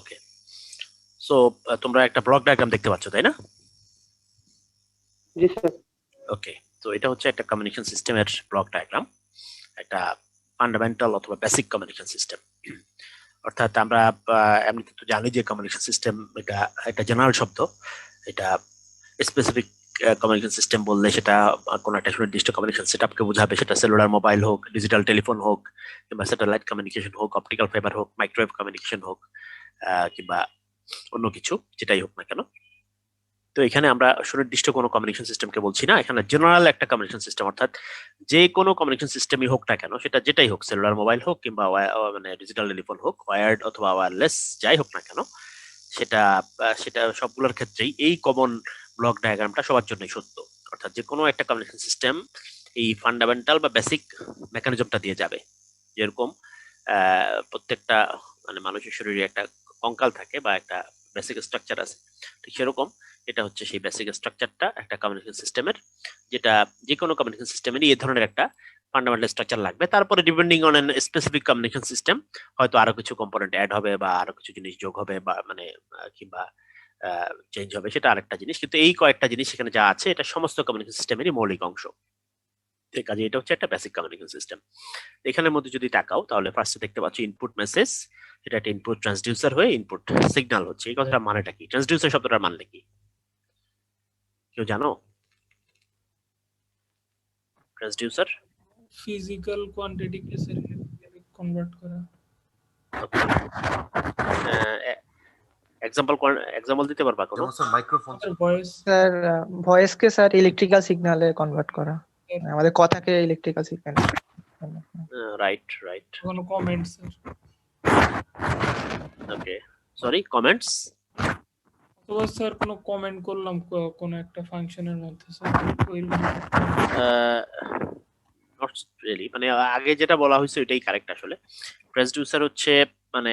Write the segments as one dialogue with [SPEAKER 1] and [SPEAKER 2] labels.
[SPEAKER 1] ওকে, so তোমরা একটা block diagram দেখতে পাচ্ছ, তাই না?
[SPEAKER 2] জি স্যার।
[SPEAKER 1] ওকে, তো এটা হচ্ছে একটা কমিউনিকেশন সিস্টেমের ব্লক ডায়াগ্রাম, একটা ফান্ডামেন্টাল অথবা বেসিক কমিউনিকেশন সিস্টেম। অর্থাৎ আমরা এমনিতে তো জানি যে কমিউনিকেশন সিস্টেম এটা একটা জেনারেল শব্দ। এটা স্পেসিফিক কমিউনিকেশন সিস্টেম বললে সেটা কোনো একটা সুনির্দিষ্ট কমিউনিকেশন সেটআপকে বোঝাবে, সেটা সেলুলার মোবাইল হোক, ডিজিটাল টেলিফোন হোক, কিংবা স্যাটেলাইট কমিউনিকেশন হোক, অপটিক্যাল ফাইবার হোক, মাইক্রোওয়েভ কমিউনিকেশন হোক, কিংবা অন্য কিছু, যেটাই হোক না কেন। তো এখানে আমরা সুনির্দিষ্ট কোনো কমিউনিকেশন সিস্টেমকে বলছি না, এখানে জেনারেল একটা কমিউনিকেশন সিস্টেম, অর্থাৎ যে কোনো কমিউনিকেশন সিস্টেমই হোক না কেন, সেটা যেটাই হোক, সেলুলার মোবাইল হোক কিংবা মানে ডিজিটাল টেলিফোন হোক, ওয়্যার্ড অথবা ওয়্যারলেস, যাই হোক না কেন, সেটা সেটা সবগুলোর ক্ষেত্রেই এই কমন ব্লক ডায়াগ্রামটা সবার জন্যই সত্য। অর্থাৎ যে কোনো একটা কমিউনিকেশন সিস্টেম এই ফান্ডামেন্টাল বা বেসিক মেকানিজমটা দিয়ে যাবে। যেরকম প্রত্যেকটা মানে মানুষের শরীরে একটা কঙ্কাল থাকে বা একটা বেসিক স্ট্রাকচার আছে, ঠিক সেরকম এটা হচ্ছে সেই বেসিক স্ট্রাকচারটা একটা কমিউনিকেশন সিস্টেমের, যেটা যে কোনো কমিউনিকেশন সিস্টেমেরই এই ধরনের একটা ফান্ডামেন্টাল স্ট্রাকচার লাগবে। তারপরে depending on an specific communication system হয়তো আরো কিছু কম্পোনেন্ট অ্যাড হবে বা আরো কিছু জিনিস যোগ হবে বা মানে কিংবা চেঞ্জ হবে, সেটা আরেকটা জিনিস। কিন্তু এই কয়েকটা জিনিস এখানে যা আছে এটা সমস্ত কমিউনিকেশন সিস্টেমেরই মৌলিক অংশ। ঠিক আছে, এটা হচ্ছে একটা বেসিক কমিউনিকেশন সিস্টেম। এখানের মধ্যে যদি তাকাও তাহলে ফার্স্টে দেখতে পাচ্ছ ইনপুট মেসেজ। এটা একটা ইনপুট ট্রান্সডিউসার হয়ে ইনপুট সিগন্যাল হচ্ছে। এই কথাটার মানেটা কি? ট্রান্সডিউসার শব্দটার মানে কি কেউ জানো? ট্রান্সডিউসার
[SPEAKER 3] ফিজিক্যাল কোয়ান্টিটিকে সিম্বলিক কনভার্ট করা।
[SPEAKER 1] এক্সাম্পল এক্সাম্পল দিতে পারবা কোনো?
[SPEAKER 4] যেমন স্যার মাইক্রোফোন।
[SPEAKER 3] ভয়েস
[SPEAKER 2] স্যার ভয়েসকে স্যার ইলেকট্রিক্যাল সিগন্যালে কনভার্ট করা, আমাদের কথাকে ইলেকট্রিক্যাল সিগন্যাল।
[SPEAKER 1] Right right.
[SPEAKER 3] কোনো কমেন্টস।
[SPEAKER 1] Okay, sorry, comments.
[SPEAKER 3] অথবা স্যার কোনো কমেন্ট করলাম কোনো একটা ফাংশনের মধ্যে স্যার,
[SPEAKER 1] নট রিয়েলি, মানে আগে যেটা বলা হয়েছে ওইটাই কারেক্ট আসলে। ট্রান্সডিউসার হচ্ছে মানে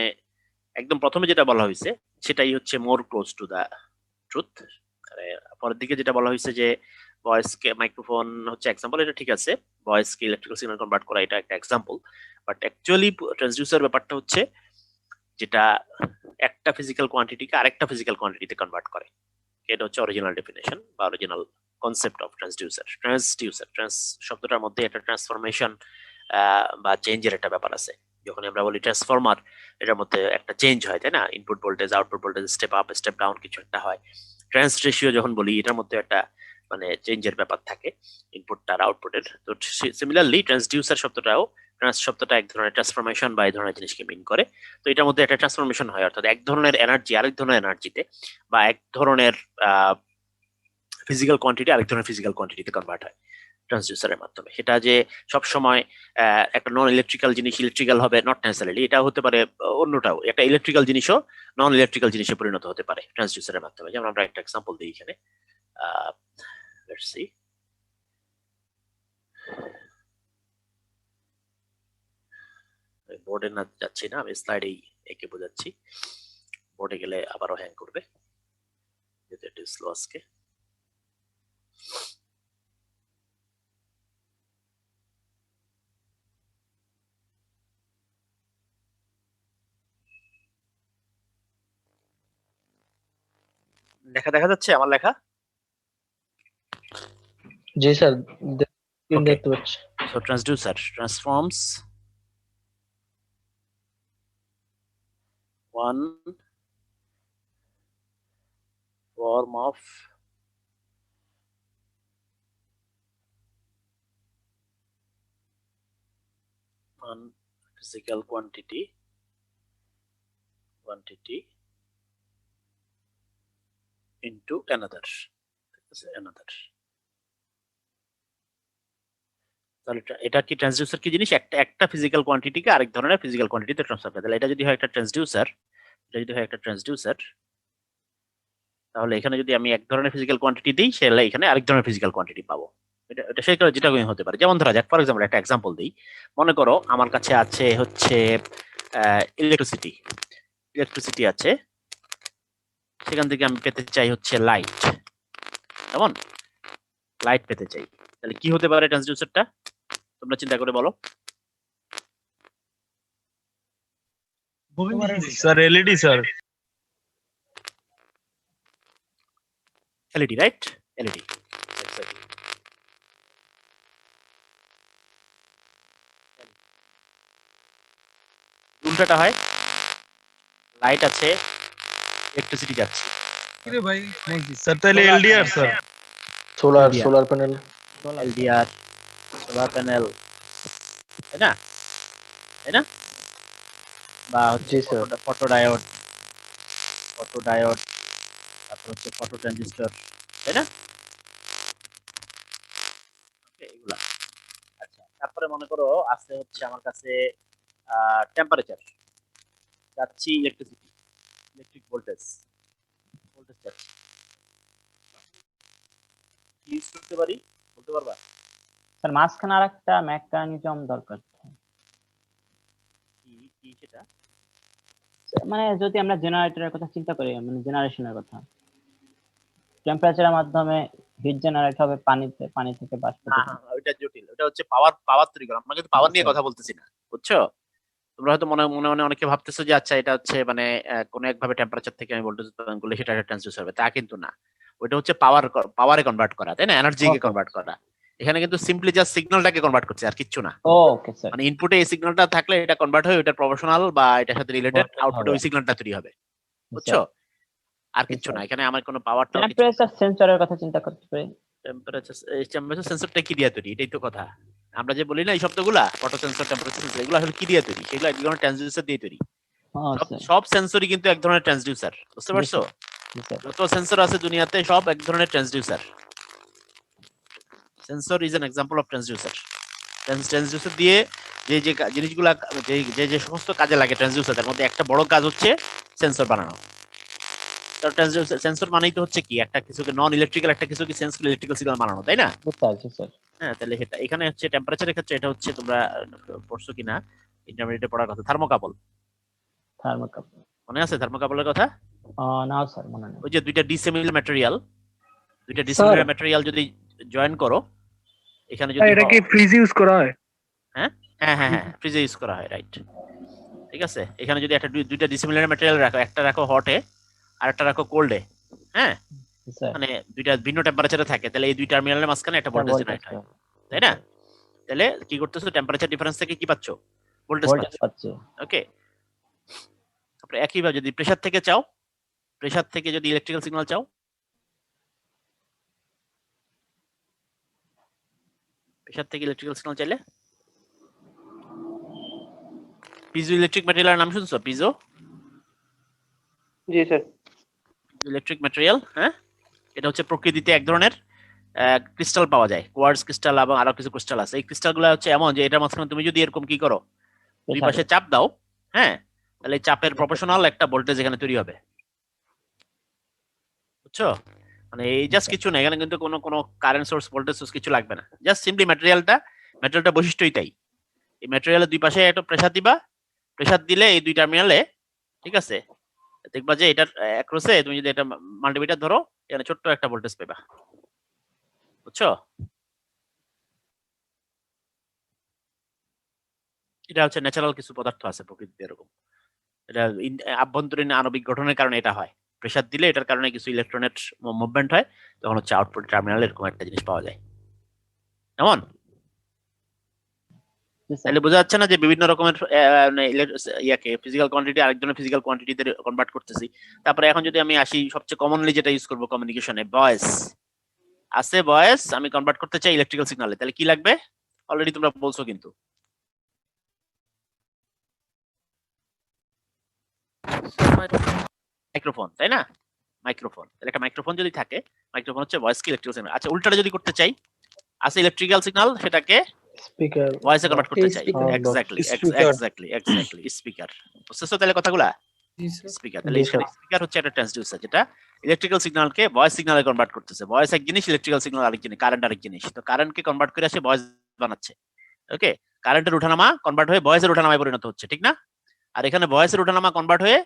[SPEAKER 1] একদম প্রথমে যেটা বলা হয়েছে সেটাই হচ্ছে মোর ক্লোজ টু দা ট্রুথ। পরের দিকে যেটা বলা হয়েছে যে ভয়েসকে মাইক্রোফোন হচ্ছে এক্সাম্পল, এটা ঠিক আছে, ভয়েসকে ইলেকট্রিক্যাল সিগন্যাল কনভার্ট করা এটা একটা এক্সাম্পল। বাট অ্যাকচুয়ালি ট্রান্সডিউসার ব্যাপারটা হচ্ছে যেটা একটা ফিজিক্যাল কোয়ান্টিটিকে আরেকটা ফিজিক্যাল কোয়ান্টিটিতে কনভার্ট করে। এটা হচ্ছে অরিজিনাল ডেফিনেশন বা original concept of transducer. Transducer trans শব্দটার মধ্যে একটা ট্রান্সফরমেশন বা চেঞ্জের একটা ব্যাপার আছে। যখন আমরা বলি ট্রান্সফরমার, এটার মধ্যে একটা চেঞ্জ হয়, তাই না? Input voltage output voltage step up step down কিছু একটা হয়। ট্রান্স রেশিও যখন বলি, এটার মধ্যে একটা মানে চেঞ্জের ব্যাপার থাকে ইনপুট আর আউটপুটের। তো সিমিলারলি ট্রান্সডিউসার শব্দটাও, ট্রান্স শব্দটা এক ধরনের ট্রান্সফরমেশন বা এই ধরনের জিনিসকে মিন করে। তো এটার মধ্যে একটা ট্রান্সফরমেশন হয়, অর্থাৎ এক ধরনের এনার্জি আরেক ধরনের এনার্জিতে বা এক ধরনের ফিজিক্যাল কোয়ান্টিটি আরেক ধরনের ফিজিক্যাল কোয়ান্টিটিতে কনভার্ট হয় ট্রান্সডিউসারের মাধ্যমে। সেটা যে সব সময় একটা নন ইলেকট্রিক্যাল জিনিস ইলেকট্রিক্যাল হবে, নট নেসেসারিলি। এটা হতে পারে অন্যটাও, একটা ইলেকট্রিক্যাল জিনিসও নন ইলেকট্রিক্যাল জিনিসে পরিণত হতে পারে ট্রান্সডিউসারের মাধ্যমে। যেমন আমরা একটা এক্সাম্পল দিই এখানে, লেটস সি। বোর্ডে না যাচ্ছি না, আমি স্লাইডেই একে বোঝাচ্ছি। বোর্ডে গেলে আবারও হ্যাং করবে যেহেতু এটা স্লো আজকে। লেখা দেখা যাচ্ছে আমার লেখা?
[SPEAKER 2] জি স্যার,
[SPEAKER 1] Okay.
[SPEAKER 2] দেখতে পাচ্ছি।
[SPEAKER 1] So transducer transforms one form of one physical quantity into another. তাহলে এটা কি ট্রান্সডিউসার কি জিনিস? একটা ফিজিক্যাল কোয়ান্টিটিকে আরেক ধরনের ফিজিক্যাল কোয়ান্টিটিতে ট্রান্সফার করে। তাহলে এটা যদি হয় একটা ট্রান্সডিউসার, তাহলে এখানে যদি আমি এক ধরনের ফিজিক্যাল কোয়ান্টিটি দিই, সেটা এখানে আরেক ধরনের ফিজিক্যাল কোয়ান্টিটি পাবো। এটা সেই যেটা হতে পারে। যেমন ধরা যাক, ফর এক্সাম্পল একটা এক্সাম্পল দিই। মনে করো আমার কাছে আছে হচ্ছে ইলেকট্রিসিটি আছে, সেখান থেকে আমি পেতে চাই হচ্ছে লাইট। কেমন? লাইট পেতে চাই, তাহলে কি হতে পারে ট্রান্সডিউসারটা? তোমরা চিন্তা করে বলো।
[SPEAKER 4] Sir LED sir
[SPEAKER 1] LED right, LED exactly. উল্টাটা হয়, লাইট আছে, ইলেকট্রিসিটি যাচ্ছে।
[SPEAKER 4] কিরে ভাই স্যার তাহলে LDR sir
[SPEAKER 1] LDR
[SPEAKER 5] solar panel.
[SPEAKER 1] LDR, solar panel, তাই না? তাই না? বা হচ্ছে
[SPEAKER 5] জি sir.
[SPEAKER 1] Photodiode, photodiode, তারপর হচ্ছে ফটো ট্রানজিস্টর, তাই না? Okay, এগুলা। আচ্ছা, তারপরে মনে করো আছে হচ্ছে আমার কাছে টেম্পারেচার যাচ্ছি, ইলেকট্রিসিটি, ইলেকট্রিক ভোল্টেজ, ভোল্টেজ যাচ্ছে, কি ইউজ করতে পারি বলতে পারবা?
[SPEAKER 6] স্যার মাঝখানে আর একটা মেকানিজম দরকার।
[SPEAKER 1] কি কি সেটা?
[SPEAKER 6] মানে যদি আমরা জেনারেটরের কথা চিন্তা করি, মানে জেনারেশনের কথা, টেম্পারেচারের মাধ্যমে হিট জেনারেট হবে পানিতে, পানি থেকে বাষ্প
[SPEAKER 1] না,
[SPEAKER 6] তৈরি।
[SPEAKER 1] ওইটা জটিল, ওটা হচ্ছে পাওয়ার, পাওয়ার তৈরি করা। আমরা কিন্তু পাওয়ার নিয়ে
[SPEAKER 6] আচ্ছা।
[SPEAKER 1] কথা বলতেছি না, বুঝছো? তোমরা হয়তো মনে মনে মনে অনেকে ভাবতেছো যে আচ্ছা এটা হচ্ছে মানে কোন একভাবে টেম্পারেচার থেকে আমি ভোল্টেজ উৎপাদন করলে সেটা ট্রান্সডিউস হবে, তা কিন্তু না। ওইটা হচ্ছে পাওয়ারে কনভার্ট করা, তাই না? এনার্জিকে
[SPEAKER 6] Okay.
[SPEAKER 1] কনভার্ট করা। এখানে কিন্তু সিম্পলি জাস্ট সিগন্যালটাকে কনভার্ট করছে, আর কিচ্ছু না।
[SPEAKER 6] Okay sir.
[SPEAKER 1] মানে ইনপুটে এই সিগন্যালটা থাকলে এটা কনভার্ট হয়ে ওটার প্রপোর্শনাল বা এটার সাথে রিলেটেড
[SPEAKER 6] Voltage
[SPEAKER 1] আউটপুটে
[SPEAKER 6] হবে।
[SPEAKER 1] ওই সিগন্যালটা তৈরি হবে, বুঝছো? আর কিচ্ছু না, এখানে আমার কোনো পাওয়ার টাওয়ার কিছু।
[SPEAKER 6] টেম্পারেচার সেন্সরের কথা চিন্তা করতে পারি।
[SPEAKER 1] টেম্পারেচার সেন্সরটা কি দিয়ে তৈরি, এটাই তো কথা। আমরা যে বলি না এই শব্দগুলা, ফটো সেন্সর, টেম্পারেচার সেন্সর, এগুলো আসলে কি দিয়ে তৈরি? সেগুলো এক ধরনের ট্রান্সডিউসার দিয়ে তৈরি। সব সেন্সরই কিন্তু এক ধরনের ট্রান্সডিউসার, বুঝতে পারছো? যত সেন্সর আছে দুনিয়াতে সব এক ধরনের transducer. Sensor is an example of transducer. Transducer দিয়ে যে যে জিনিসগুলা যে যে সমস্ত কাজে লাগে ট্রান্সডিউসার, তার মধ্যে একটা বড় কাজ হচ্ছে সেন্সর বানানো। তো ট্রান্সডিউসার সেন্সর মানেই তো হচ্ছে কি একটা কিছুকে নন ইলেকট্রিক্যাল একটা কিছুকে সেন্স করে ইলেকট্রিক্যাল সিগন্যাল বানানো, তাই না?
[SPEAKER 6] স্যার।
[SPEAKER 1] হ্যাঁ, তাহলে সেটা এখানে হচ্ছে টেম্পারেচারের ক্ষেত্রে এটা হচ্ছে তোমরা পড়ছো কিনা ইন্টারমিডিয়েটে পড়ার কথা, থার্মোকাপল।
[SPEAKER 6] থার্মোকাপল
[SPEAKER 1] মনে আছে থার্মোকাপলের কথা?
[SPEAKER 6] না স্যার মনে নেই।
[SPEAKER 1] ওই যে দুইটা ডিসিমিলার ম্যাটেরিয়াল, দুইটা
[SPEAKER 2] স্যার
[SPEAKER 1] ডিসিমিলার ম্যাটেরিয়াল যদি জয়েন করো, এখানে যদি
[SPEAKER 2] এটা কি ফ্রিজ ইউজ করা হয়?
[SPEAKER 1] হ্যাঁ হ্যাঁ হ্যাঁ হ্যাঁ, ফ্রিজে ইউজ করা হয়, রাইট। ঠিক আছে, এখানে যদি একটা দুইটা ডিসিমিলার ম্যাটেরিয়াল রাখো, একটা রাখো হটে আর একটা রাখো কোল্ডে, হ্যাঁ,
[SPEAKER 6] স্যার
[SPEAKER 1] মানে দুইটা ভিন্ন টেম্পারেচারে থাকে, তাহলে এই দুই টার্মিনালের মাঝখানে একটা ভোল্টেজ জেনারেট হয়, তাই না? তাহলে কি করতেছো, টেম্পারেচার ডিফারেন্স থেকে কি পাচ্ছো? ভোল্টেজ
[SPEAKER 6] ভোল্টেজ
[SPEAKER 1] পাচ্ছো।
[SPEAKER 6] পাচ্ছে।
[SPEAKER 1] ওকে, তারপরে একইভাবে যদি প্রেসার থেকে চাও, প্রেসার থেকে যদি ইলেকট্রিক্যাল সিগন্যাল চাও, প্রেসার থেকে ইলেকট্রিক্যাল সিগন্যাল চাইলে পিজো ইলেকট্রিক ম্যাটেরিয়ালের নাম শুনছো? পিজো
[SPEAKER 5] জি স্যার।
[SPEAKER 1] ইলেকট্রিক ম্যাটেরিয়াল, হ্যাঁ, এটা হচ্ছে প্রকৃতিতে এক ধরনের ক্রিস্টাল পাওয়া যায়, কোয়ার্টজ ক্রিস্টাল এবং আরো কিছু ক্রিস্টাল আছে। এই ক্রিস্টালগুলো হচ্ছে এমন যে এটার মাঝখানে তুমি যদি এরকম কি করো, দুই পাশে চাপ দাও, হ্যাঁ, তাহলে এই চাপের প্রপোর্শনাল একটা ভোল্টেজ এখানে তৈরি হবে, বুঝছো? মানে এই জাস্ট কিছু না, এখানে কিন্তু কোনো কোনো কারেন্ট সোর্স, ভোল্টেজ সোর্স কিছু লাগবে না, জাস্ট সিম্পলি ম্যাটেরিয়ালটা বৈশিষ্ট্যই তাই। এই ম্যাটেরিয়ালের দুই পাশে একটা প্রেসার দিবা, প্রেসার দিলে এই দুই টার্মিনালে, ঠিক আছে, দেখবা যে এটার অ্যাক্রসে তুমি যদি এটা মাল্টিমিটার ধরো, এখানে ছোট্ট একটা ভোল্টেজ পাবা, বুঝছো? এটা হচ্ছে ন্যাচারাল কিছু পদার্থ আছে প্রকৃতিতে এরকম, এটা আভ্যন্তরীণ আণবিক গঠনের কারণে এটা হয়। প্রেসার দিলে এটার কারণে কিছু ইলেকট্রনের মুভমেন্ট হয়, তখন হচ্ছে আউটপুট টার্মিনাল এরকম একটা জিনিস পাওয়া যায়। এমন তাহলে বোঝা যাচ্ছে না যে বিভিন্ন রকমের ইয়াকে ফিজিক্যাল কোয়ান্টিটি আরেকজনের ফিজিক্যাল কোয়ান্টিটিতে কনভার্ট করতেছি। তারপরে এখন যদি আমি আসি সবচেয়ে কমনলি যেটা ইউজ করবো কমিউনিকেশনে, ভয়েস আছে, ভয়েস আমি কনভার্ট করতে চাই ইলেকট্রিক্যাল সিগন্যালে, তাহলে কি লাগবে? অলরেডি তোমরা বলছো কিন্তু মাইক্রোফোন, তাই না? মাইক্রোফোন, তাহলে একটা মাইক্রোফোন যদি থাকে, মাইক্রোফোন হচ্ছে ভয়েস কি ইলেকট্রিক্যাল সিগন্যাল। আচ্ছা, উল্টাটা যদি করতে চাই, আছে ইলেকট্রিক্যাল সিগন্যাল, সেটাকে
[SPEAKER 5] স্পিকার
[SPEAKER 1] ভয়েসে কনভার্ট করতে চাই,
[SPEAKER 5] speaker.
[SPEAKER 1] Exactly speaker. বুঝতেছো তাহলে কথাগুলা?
[SPEAKER 3] জি স্যার।
[SPEAKER 1] স্পিকার, তাহলে
[SPEAKER 5] জি,
[SPEAKER 1] এখানে
[SPEAKER 5] স্যার।
[SPEAKER 1] স্পিকার হচ্ছে একটা ট্রান্সডিউসার যেটা ইলেকট্রিক্যাল সিগন্যালকে ভয়েস সিগন্যালে কনভার্ট করতেছে। ভয়েস এক জিনিস, ইলেকট্রিক্যাল সিগন্যাল আরেক জিনিস, কারেন্ট আরেক জিনিস। তো কারেন্টকে কনভার্ট করে আসে ভয়েস বানাচ্ছে, ওকে? কারেন্টের ওঠানামা কনভার্ট হয়ে ভয়েসের ওঠানামায় পরিণত হচ্ছে, ঠিক না? আর এখানে ভয়েসের ওঠানামা কনভার্ট হয়ে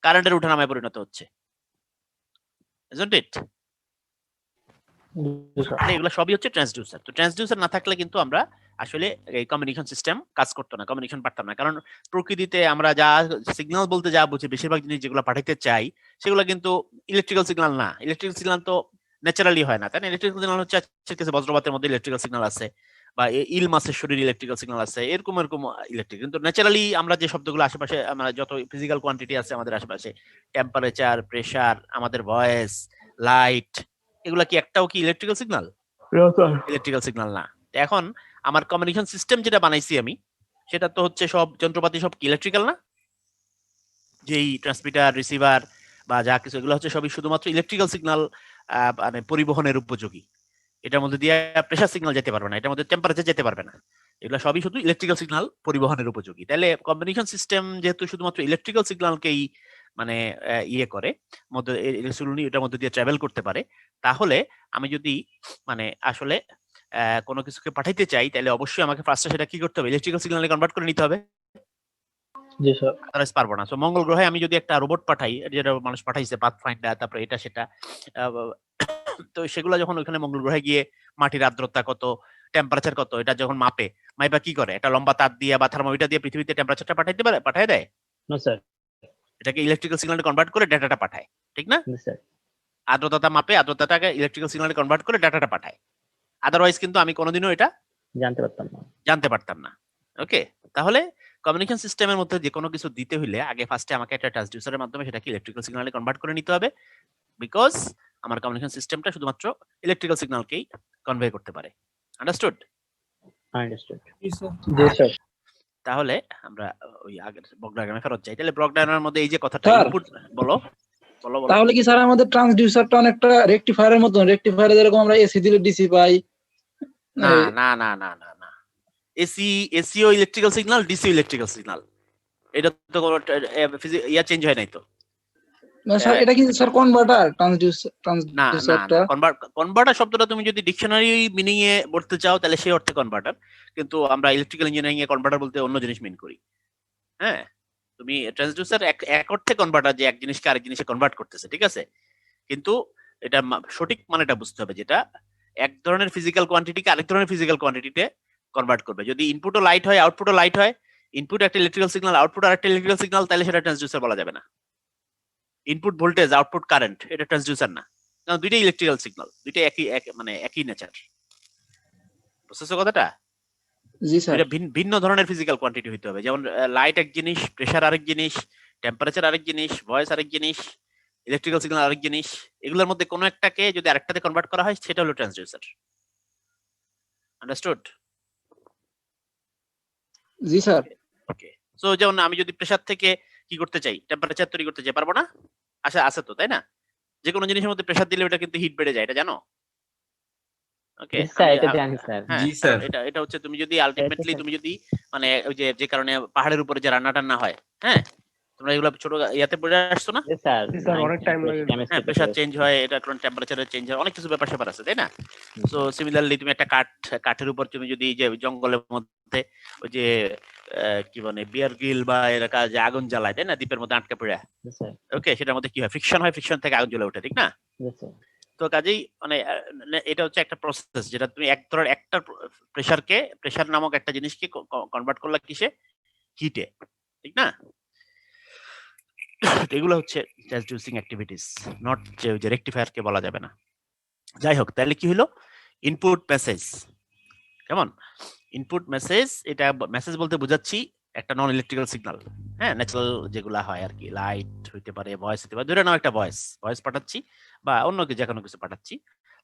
[SPEAKER 1] কারেন্টের ওঠানামায় পরিণত হচ্ছে, isn't it?
[SPEAKER 5] G sir.
[SPEAKER 1] তাহলে এগুলো সবই হচ্ছে ট্রান্সডিউসার। তো ট্রান্সডিউসার না থাকলে কিন্তু আমরা আসলে এই কমিউনিকেশন সিস্টেম কাজ করতো না, কমিউনিকেশন পারতাম না। কারণ প্রকৃতিতে আমরা যা সিগন্যাল বলতে যা বুঝি, বেশিরভাগ জিনিস যেগুলো পাঠাইতে চাই সেগুলো কিন্তু ইলেকট্রিক্যাল সিগন্যাল না। ইলেকট্রিক্যাল সিগন্যাল তো ন্যাচারালি হয় না, তাই না? ইলেকট্রিক্যাল সিগন্যাল হচ্ছে আজকের বজ্রপাতের মধ্যে ইলেকট্রিক্যাল সিগন্যাল আছে, বা ইল মাছের শরীরে ইলেকট্রিক্যাল সিগন্যাল আছে, এরকম এরকম ইলেকট্রিক। কিন্তু ন্যাচারালি আমরা যে শব্দগুলো আশেপাশে, আমরা যত ফিজিক্যাল কোয়ান্টিটি আছে আমাদের আশেপাশে, টেম্পারেচার, প্রেসার, আমাদের ভয়েস, লাইট, এগুলা কি একটাও কি ইলেকট্রিক্যাল সিগন্যাল? ইলেকট্রিক্যাল সিগন্যাল না। এখন আমার কমিউনিকেশন সিস্টেম যেটা বানাইছি আমি, সেটা তো হচ্ছে সব যন্ত্রপাতি সব কি ইলেকট্রিক্যাল না? যেই ট্রান্সমিটার, রিসিভার বা যা কিছু, এগুলো হচ্ছে সবই শুধুমাত্র ইলেকট্রিক্যাল সিগন্যাল মানে পরিবহনের উপযোগী। এটার মধ্যে দিয়ে প্রেসার সিগন্যাল যেতে পারবে না, এটার মধ্যে টেম্পারেচার যেতে পারবে না। এগুলো সবই শুধু ইলেকট্রিক্যাল সিগন্যাল পরিবহনের উপযোগী। তাহলে কমিউনিকেশন সিস্টেম যেহেতু শুধুমাত্র ইলেকট্রিক্যাল সিগন্যালকেই মানে ইয়ে করে, মধ্যে এটার মধ্যে দিয়ে ট্রাভেল করতে পারে, তাহলে আমি যদি মানে আসলে কোনো কিছুকে পাঠাইতে চাই, তাহলে অবশ্যই আমাকে ফার্স্টে সেটা কি করতে হবে? ইলেকট্রিক্যাল সিগন্যালে কনভার্ট করে নিতে হবে।
[SPEAKER 6] জি স্যার।
[SPEAKER 1] আদারওয়াইজ পারবো না। সো মঙ্গল গ্রহে আমি যদি একটা রোবট পাঠাই, যেটা মানুষ পাঠাইছে পাথফাইন্ডার, তারপরে এটা সেটা, তো সেগুলো যখন ওখানে মঙ্গল গ্রহে গিয়ে মাটির আর্দ্রতা কত, টেম্পারেচার কত, এটা যখন মাপে, মাইপা কি করে? একটা লম্বা তার দিয়ে বা থার্মোমিটার দিয়ে পৃথিবীতে টেম্পারেচারটা পাঠাইতে পারে, পাঠিয়ে দেয়।
[SPEAKER 6] No sir.
[SPEAKER 1] এটাকে ইলেকট্রিক্যাল সিগন্যালে কনভার্ট করে ডাটাটা পাঠায়, ঠিক না?
[SPEAKER 6] জি স্যার।
[SPEAKER 1] আর্দ্রতা মাপে, আর্দ্রতাটাকে ইলেকট্রিক্যাল সিগন্যালে কনভার্ট করে ডাটাটা পাঠায়। আদারওয়াইজ কিন্তু আমি কোনোদিনও এটা
[SPEAKER 6] জানতে পারতাম না।
[SPEAKER 1] জানতে পারতাম না। ওকে, তাহলে কমিউনিকেশন সিস্টেমের মধ্যে যে কোনো কিছু দিতে হইলে আগে ফার্স্টে আমাকে একটা ট্রান্সডিউসারের মাধ্যমে সেটাকে ইলেকট্রিক্যাল সিগন্যালে কনভার্ট করে নিতে হবে, বিকজ আমার কমিউনিকেশন সিস্টেমটা শুধুমাত্র ইলেকট্রিক্যাল সিগন্যালকেই কনভে করতে পারে। আন্ডারস্টুড?
[SPEAKER 6] আন্ডারস্টুড।
[SPEAKER 3] জি স্যার।
[SPEAKER 6] জি স্যার।
[SPEAKER 1] তাহলে আমরা ওই আগের ব্লক ডায়াগ্রামে ফেরত যাই। তাহলে ব্লক ডায়াগ্রামের মধ্যে এই যে কথাটা
[SPEAKER 5] স্যার।
[SPEAKER 1] ইনপুট, বলো বলো বলো।
[SPEAKER 5] তাহলে কি স্যার আমাদের ট্রান্সডিউসারটা অনেকটা রেকটিফায়ারের মতন? রেকটিফায়ারে যেরকম আমরা এসি দিলে ডিসি পাই।
[SPEAKER 1] না না না না না না, SEO electrical signal, DCO electrical signal. এটা তো কোনো ইয়া চেঞ্জ হয় নাই তো।
[SPEAKER 5] না স্যার, এটা কি স্যার কনভার্টার?
[SPEAKER 1] না না
[SPEAKER 5] ট্রান্সডিউসারটা
[SPEAKER 1] কনভার্টার শব্দটা তুমি যদি ডিকশনারি মিনিং এ বলতে চাও তাহলে সেই অর্থে কনভার্টার, কিন্তু আমরা ইলেকট্রিক্যাল ইঞ্জিনিয়ারিং এ কনভার্টার বলতে অন্য জিনিস মিন করি। হ্যাঁ, তুমি ট্রান্সডিউসার এক অর্থে কনভার্টার, যে এক জিনিসকে আরেক জিনিসে কনভার্ট করতেছে, ঠিক আছে? কিন্তু এটা সঠিক মানেটা বুঝতে হবে, যেটা এক ধরনের ফিজিক্যাল কোয়ান্টিটিকে আরেক ধরনের ফিজিক্যাল কোয়ান্টিটিতে কনভার্ট করবে। যদি ইনপুটও লাইট হয়, আউটপুটও লাইট হয়, ইনপুট একটা ইলেকট্রিক্যাল সিগন্যাল, আউটপুট আরেকটা ইলেকট্রিক্যাল সিগন্যাল, তাহলে সেটা ট্রান্সডিউসার বলা যাবে না। ইনপুট ভোল্টেজ, আউটপুট কারেন্ট, এটা ট্রান্সডিউসার না, কারণ দুইটাই ইলেকট্রিক্যাল সিগন্যাল, দুইটাই মানে একই নেচার। বুঝতেছো কথাটা?
[SPEAKER 5] জি স্যার।
[SPEAKER 1] এটা ভিন্ন ধরনের ফিজিক্যাল কোয়ান্টিটি হইতে হবে। যেমন লাইট এক জিনিস, প্রেসার আরেক জিনিস, টেম্পারেচার আরেক জিনিস, ভয়েস আরেক জিনিস, ইলেকট্রিক্যাল সিগন্যাল আরেক জিনিস। এগুলোর মধ্যে কোনো একটাকে যদি আরেকটাতে কনভার্ট করা হয় সেটা হলো ট্রান্সডিউসার। আন্ডারস্টুড?
[SPEAKER 5] জি স্যার।
[SPEAKER 1] ওকে, সো যেমন আমি যদি প্রেসার থেকে কি করতে চাই, টেম্পারেচার তৈরি করতে চাই, পারবো না? আচ্ছা, আছে তো, তাই না? যে কোনো জিনিসের মধ্যে প্রেসার দিলে ওটা কিন্তু হিট বেড়ে যায়, এটা জানো? ওকে
[SPEAKER 6] স্যার, এটা জানি স্যার।
[SPEAKER 1] জি স্যার। এটা হচ্ছে তুমি যদি আলটিমেটলি তুমি যদি মানে ওই যে কারণে পাহাড়ের উপরে যে রান্না টান্না হয়, হ্যাঁ, তোমরা এগুলো ছোট ইয়াতে পড়ে আসছো না?
[SPEAKER 6] জি স্যার।
[SPEAKER 7] অনেক টাইম লাগে।
[SPEAKER 1] হ্যাঁ, প্রেসার চেঞ্জ হয়, এটা কারণ টেম্পারেচারের চেঞ্জ হয়, অনেক কিছু ব্যাপার স্যাপার আছে, তাই না? সো সিমিলারলি তুমি একটা কাঠের উপর তুমি যদি যে জঙ্গলের মধ্যে ওই যে কি বলে বিয়ার গ্রিল বা এলাকা যে আগুন জ্বালায়, তাই না, দ্বীপের মধ্যে আটকে পড়ে,
[SPEAKER 6] জি স্যার।
[SPEAKER 1] ওকে, সেটার মধ্যে কি হয়? ফ্রিকশন হয়, ফ্রিকশন থেকে আগুন জ্বলে ওঠে, ঠিক না?
[SPEAKER 6] জি স্যার।
[SPEAKER 1] তো কাজেই মানে এটা হচ্ছে একটা প্রসেস, যেটা তুমি একটা প্রেসার নামক একটা জিনিসকে কনভার্ট করলা কিসে? হিটে, ঠিক না? এগুলো হচ্ছে ট্রান্সডিউসিং অ্যাক্টিভিটিস, নট যে রেকটিফায়ার কে বলা যাবে না। যাই হোক, তাহলে কি হলো? ইনপুট মেসেজ, কেমন? ইনপুট মেসেজ, এটা মেসেজ বলতে বোঝাচ্ছি একটা নন ইলেকট্রিক্যাল সিগন্যাল, হ্যাঁ, ন্যাচারাল যেগুলা হয় আর কি, লাইট হইতে পারে, ভয়েস হইতে পারে। ধরে নাও একটা ভয়েস পাঠাচ্ছি বা অন্য যে কোনো কিছু পাঠাচ্ছি,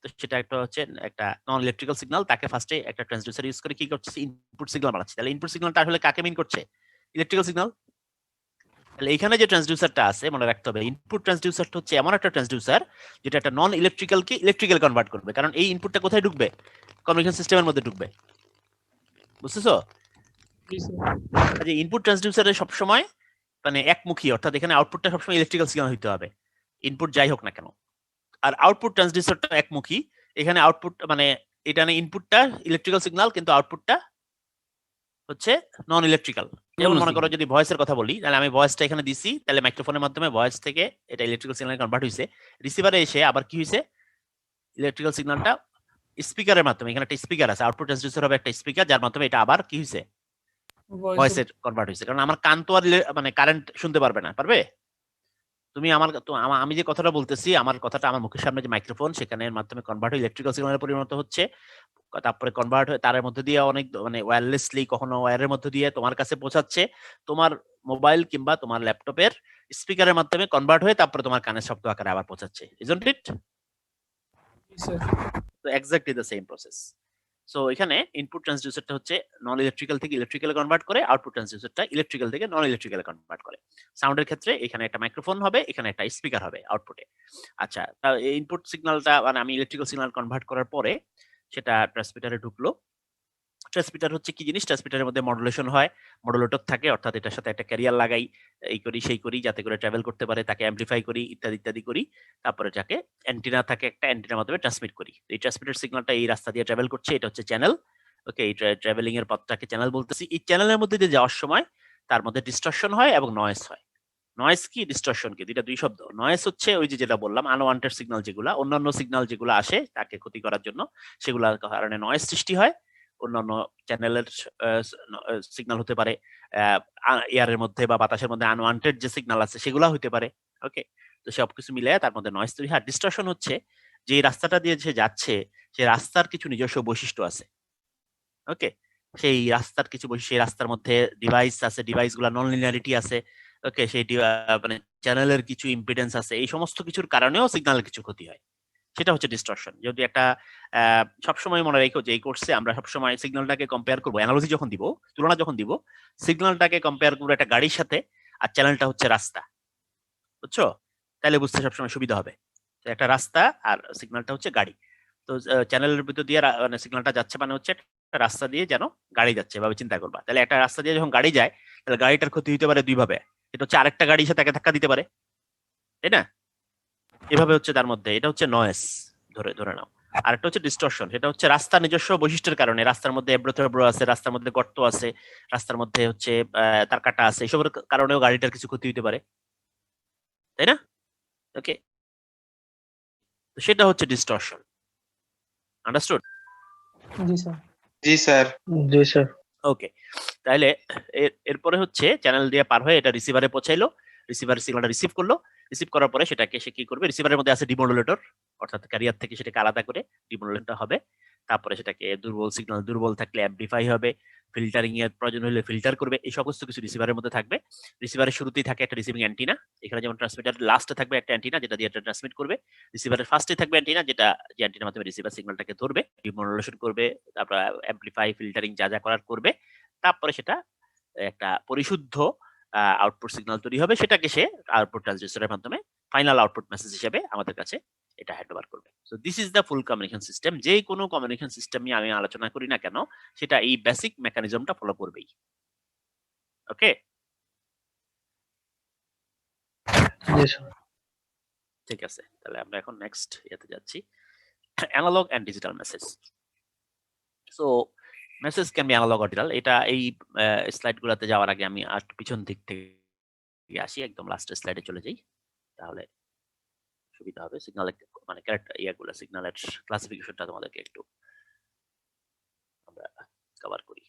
[SPEAKER 1] তো সেটা একটা হচ্ছে একটা নন ইলেকট্রিক্যাল সিগন্যাল, তাকে ফার্স্টে একটা ট্রান্সডিউসার ইউজ করে কি করছে? ইনপুট সিগন্যাল বানাচ্ছি। তাহলে ইনপুট সিগন্যালটা আসলে কাকে মিন করছে? Electrical signal. তাহলে এখানে যে ট্রান্সডিউসারটা আছে মনে রাখতে হবে, ইনপুট ট্রান্সডিউসারটা হচ্ছে এমন একটা ট্রান্সডিউসার যেটা একটা নন ইলেকট্রিক্যালকে ইলেকট্রিক্যাল কনভার্ট করবে, কারণ এই ইনপুটটা কোথায় ঢুকবে? কমিউনিকেশন সিস্টেমের মধ্যে ঢুকবে। বুঝতেছো?
[SPEAKER 3] জি স্যার।
[SPEAKER 1] আচ্ছা, ইনপুট ট্রান্সডিউসারে সবসময় মানে একমুখী, অর্থাৎ এখানে আউটপুটটা সবসময় ইলেকট্রিক্যাল সিগন্যাল হইতে হবে, ইনপুট যাই হোক না কেন। আর আউটপুট ট্রান্সডিউসারটা একমুখী, এখানে আউটপুট মানে এটা না, ইনপুটটা ইলেকট্রিক্যাল সিগন্যাল কিন্তু আউটপুটটা হচ্ছে নন ইলেকট্রিক্যাল। যেমন মনে করো যদি ভয়েসের কথা বলি, তাহলে আমি ভয়েসটা এখানে দিছি, তাহলে মাইক্রোফোনের মাধ্যমে ভয়েস থেকে এটা ইলেকট্রিক্যাল সিগন্যাল কনভার্ট হইছে, রিসিভারে এসে আবার কি হইছে? ইলেকট্রিক্যাল সিগন্যালটা স্পিকারের মাধ্যমে, এখানে একটা স্পিকার আছে, আউটপুট ট্রান্সডিউসার হবে একটা স্পিকার, যার মাধ্যমে এটা আবার কি হয়েছে, ভয়েসে কনভার্ট হয়েছে। কারণ আমার কান তো আর মানে কারেন্ট শুনতে পারবে না, পারবে? তুমি আমি যে কথাটা বলতেছি, আমার কথাটা আমার মুখের সামনে যে মাইক্রোফোন, সেখানে মাধ্যমে কনভার্ট হয়ে ইলেকট্রিক্যাল সিগন্যালে পরিণত হচ্ছে, তারপরে কনভার্ট হয়ে তারের মধ্যে দিয়ে অনেক মানে ওয়্যারলেসলি, কখনো ওয়্যারের মধ্যে দিয়ে তোমার কাছে পৌঁছাচ্ছে, তোমার মোবাইল কিংবা তোমার ল্যাপটপের স্পিকারের মাধ্যমে কনভার্ট হয়ে তারপরে তোমার কানের শব্দ আকারে আবার পৌঁছাচ্ছে, ইজন্ট ইট? তো exactly the same process. So এখানে ইনপুট ট্রান্সডিউসারটা হচ্ছে নন ইলেকট্রিক্যাল থেকে ইলেকট্রিক্যালে কনভার্ট করে, আউটপুট ট্রান্সডিউসারটা ইলেকট্রিক্যাল থেকে নন ইলেকট্রিক্যালে কনভার্ট করে। সাউন্ডের ক্ষেত্রে এখানে একটা মাইক্রোফোন হবে, এখানে একটা স্পিকার হবে আউটপুটে। আচ্ছা, ইনপুট সিগন্যালটা মানে আমি ইলেকট্রিক্যাল সিগন্যাল কনভার্ট করার পরে সেটা ট্রান্সমিটারে ঢুকলো। ট্রান্সমিটার হচ্ছে কি জিনিস? ট্রান্সমিটারের মধ্যে মডুলেশন হয়, মডুলেটর থাকে, অর্থাৎ এটার সাথে একটা ক্যারিয়ার লাগাই, এই করি সেই করি, যাতে করে ট্রাভেল করতে পারে, তাকে অ্যাম্পলিফাই করি, ইত্যাদি ইত্যাদি করি। তারপরে যাকে অ্যান্টিনা থাকে, একটা অ্যান্টিনার মাধ্যমে ট্রান্সমিট করি। এই ট্রান্সমিটার সিগন্যালটা এই রাস্তা দিয়ে ট্রাভেল করছে, এটা হচ্ছে চ্যানেল। ওকে, এই ট্রাভেলিং এর পথটাকে চ্যানেল বলতেছি। এই চ্যানেলের মধ্যে দিয়ে যাওয়ার সময় তার মধ্যে ডিস্টরশন হয় এবং নয়েজ হয়। নয়েজ কি, ডিস্টরশন কি, দুইটা দুই শব্দ। নয়েজ হচ্ছে ওই যে যেটা বললাম, আনওয়ান্টেড সিগন্যাল যেগুলা, অন্যান্য সিগন্যাল যেগুলো আসে তাকে ক্ষতি করার জন্য, সেগুলোর কারণে নয়েজ সৃষ্টি হয়। অন্যান্য চ্যানেলের সিগন্যাল হতে পারে, এয়ারের মধ্যে বা বাতাসের মধ্যে আনওয়ান্টেড যে সিগন্যাল আছে সেগুলো হতে পারে। ওকে, তো সবকিছু মিলে তার মধ্যে নয়েজ তৈরি হয়। ডিস্টরশন হচ্ছে যে রাস্তাটা দিয়ে সে যাচ্ছে, সে রাস্তার কিছু নিজস্ব বৈশিষ্ট্য আছে। ওকে, সেই রাস্তার কিছু বৈশিষ্ট্য, সেই রাস্তার মধ্যে ডিভাইস আছে, ডিভাইস গুলা নন লিনিয়ারিটি আছে। ওকে, সেই মানে চ্যানেলের কিছু ইম্পিডেন্স আছে, এই সমস্ত কিছুর কারণেও সিগন্যালের কিছু ক্ষতি হয়, সেটা হচ্ছে ডিস্টরশন। যদি একটা সবসময় মনে রেখো যে এই কোর্সে আমরা সবসময় সিগন্যালটাকে কম্পেয়ার করবো, অ্যানালজি যখন দিব, তুলনা যখন দিব, সিগন্যালটাকে কম্পেয়ার করবো একটা গাড়ির সাথে, আর চ্যানেলটা হচ্ছে রাস্তা, বুঝছো? তাহলে বুঝতে সবসময় সুবিধা হবে। একটা রাস্তা আর সিগন্যালটা হচ্ছে গাড়ি। তো চ্যানেলের ভিতর দিয়ে মানে সিগন্যালটা যাচ্ছে, মানে হচ্ছে একটা রাস্তা দিয়ে যেন গাড়ি যাচ্ছে, এভাবে চিন্তা করবা। তাহলে একটা রাস্তা দিয়ে যখন গাড়ি যায়, তাহলে গাড়িটার ক্ষতি হতে পারে দুই ভাবে। এটা হচ্ছে আরেকটা গাড়ির সাথে তাকে ধাক্কা দিতে পারে, তাই না? এভাবে হচ্ছে তার মধ্যে, এটা হচ্ছে নয়েস, ধরে ধরে নাও। আরেকটা হচ্ছে ডিস্টরশন, সেটা হচ্ছে রাস্তার নিজস্ব বৈশিষ্ট্যের কারণে, রাস্তার মধ্যে এবড়ো থেবড়ো আছে, রাস্তার মধ্যে গর্ত আছে, রাস্তার মধ্যে হচ্ছে তার কাটা আছে, এসবের কারণেও গাড়িটার কিছু ক্ষতি হতে পারে, তাই না? ওকে, তো সেটা হচ্ছে ডিস্টরশন। আন্ডারস্টুড?
[SPEAKER 2] জি স্যার।
[SPEAKER 7] জি স্যার।
[SPEAKER 5] জি স্যার।
[SPEAKER 1] ওকে, তাহলে এরপরে হচ্ছে চ্যানেল দিয়ে পার হয়ে এটা রিসিভারে পৌঁছাইলো, রিসিভার সিগন্যালটা রিসিভ করলো, রিসিভ করার পরে সেটাকে সে কি করবে, রিসিভারের মধ্যে আছে ডিমোডুলেটর, অর্থাৎ ক্যারিয়ার থেকে সেটাকে আলাদা করে ডিমোডুলেটর হবে। তারপরে সেটাকে দুর্বল সিগন্যাল, দুর্বল থাকলে অ্যাম্পলিফাই হবে, ফিল্টারিং এর প্রয়োজন হলে ফিল্টার করবে, এই সমস্ত কিছু রিসিভারের মধ্যে থাকবে। রিসিভারের শুরুতেই থাকে একটা রিসিভিং অ্যান্টিনা, এখানে যেমন ট্রান্সমিটার লাস্টে থাকবে একটা অ্যান্টিনা যেটা দিয়ে এটা ট্রান্সমিট করবে। রিসিভারের ফার্স্টে থাকবে অ্যান্টিনা, যেটা যে অ্যান্টিনার মাধ্যমে রিসিভার সিগন্যালটাকে ধরবে, ডিমোডুলেশন করবে, তারপর অ্যাম্পলিফাই, ফিল্টারিং যা যা করার করবে। তারপরে সেটা একটা পরিশুদ্ধ আউটপুট সিগন্যাল তৈরি হবে, সেটাকে সে আউটপুট ট্রান্সডিউসারের মাধ্যমে ফাইনাল আউটপুট মেসেজ হিসেবে আমাদের কাছে এটা হ্যান্ড ওভার করবে। So this is the full communication system. যে কোনো কমিউনিকেশন সিস্টেম নিয়ে আমি আলোচনা করি না কেন, সেটা এই বেসিক মেকানিজমটা ফলো করবেই। ওকে,
[SPEAKER 5] জি স্যার।
[SPEAKER 1] ঠিক আছে, তাহলে আমরা এখন নেক্সট ইয়েতে যাচ্ছি, analog and digital message. So message can be analog or digital. এটা এই স্লাইড গুলাতে যাওয়ার আগে আমি আর পিছন দিক থেকে আসি, একদম লাস্টের স্লাইডে চলে যাই, তাহলে সুবিধা হবে। সিগন্যালের মানে ক্যারেক্টার ইয়াগুলো, সিগন্যালের ক্লাসিফিকেশনটা তোমাদেরকে একটু আমরা কভার করি।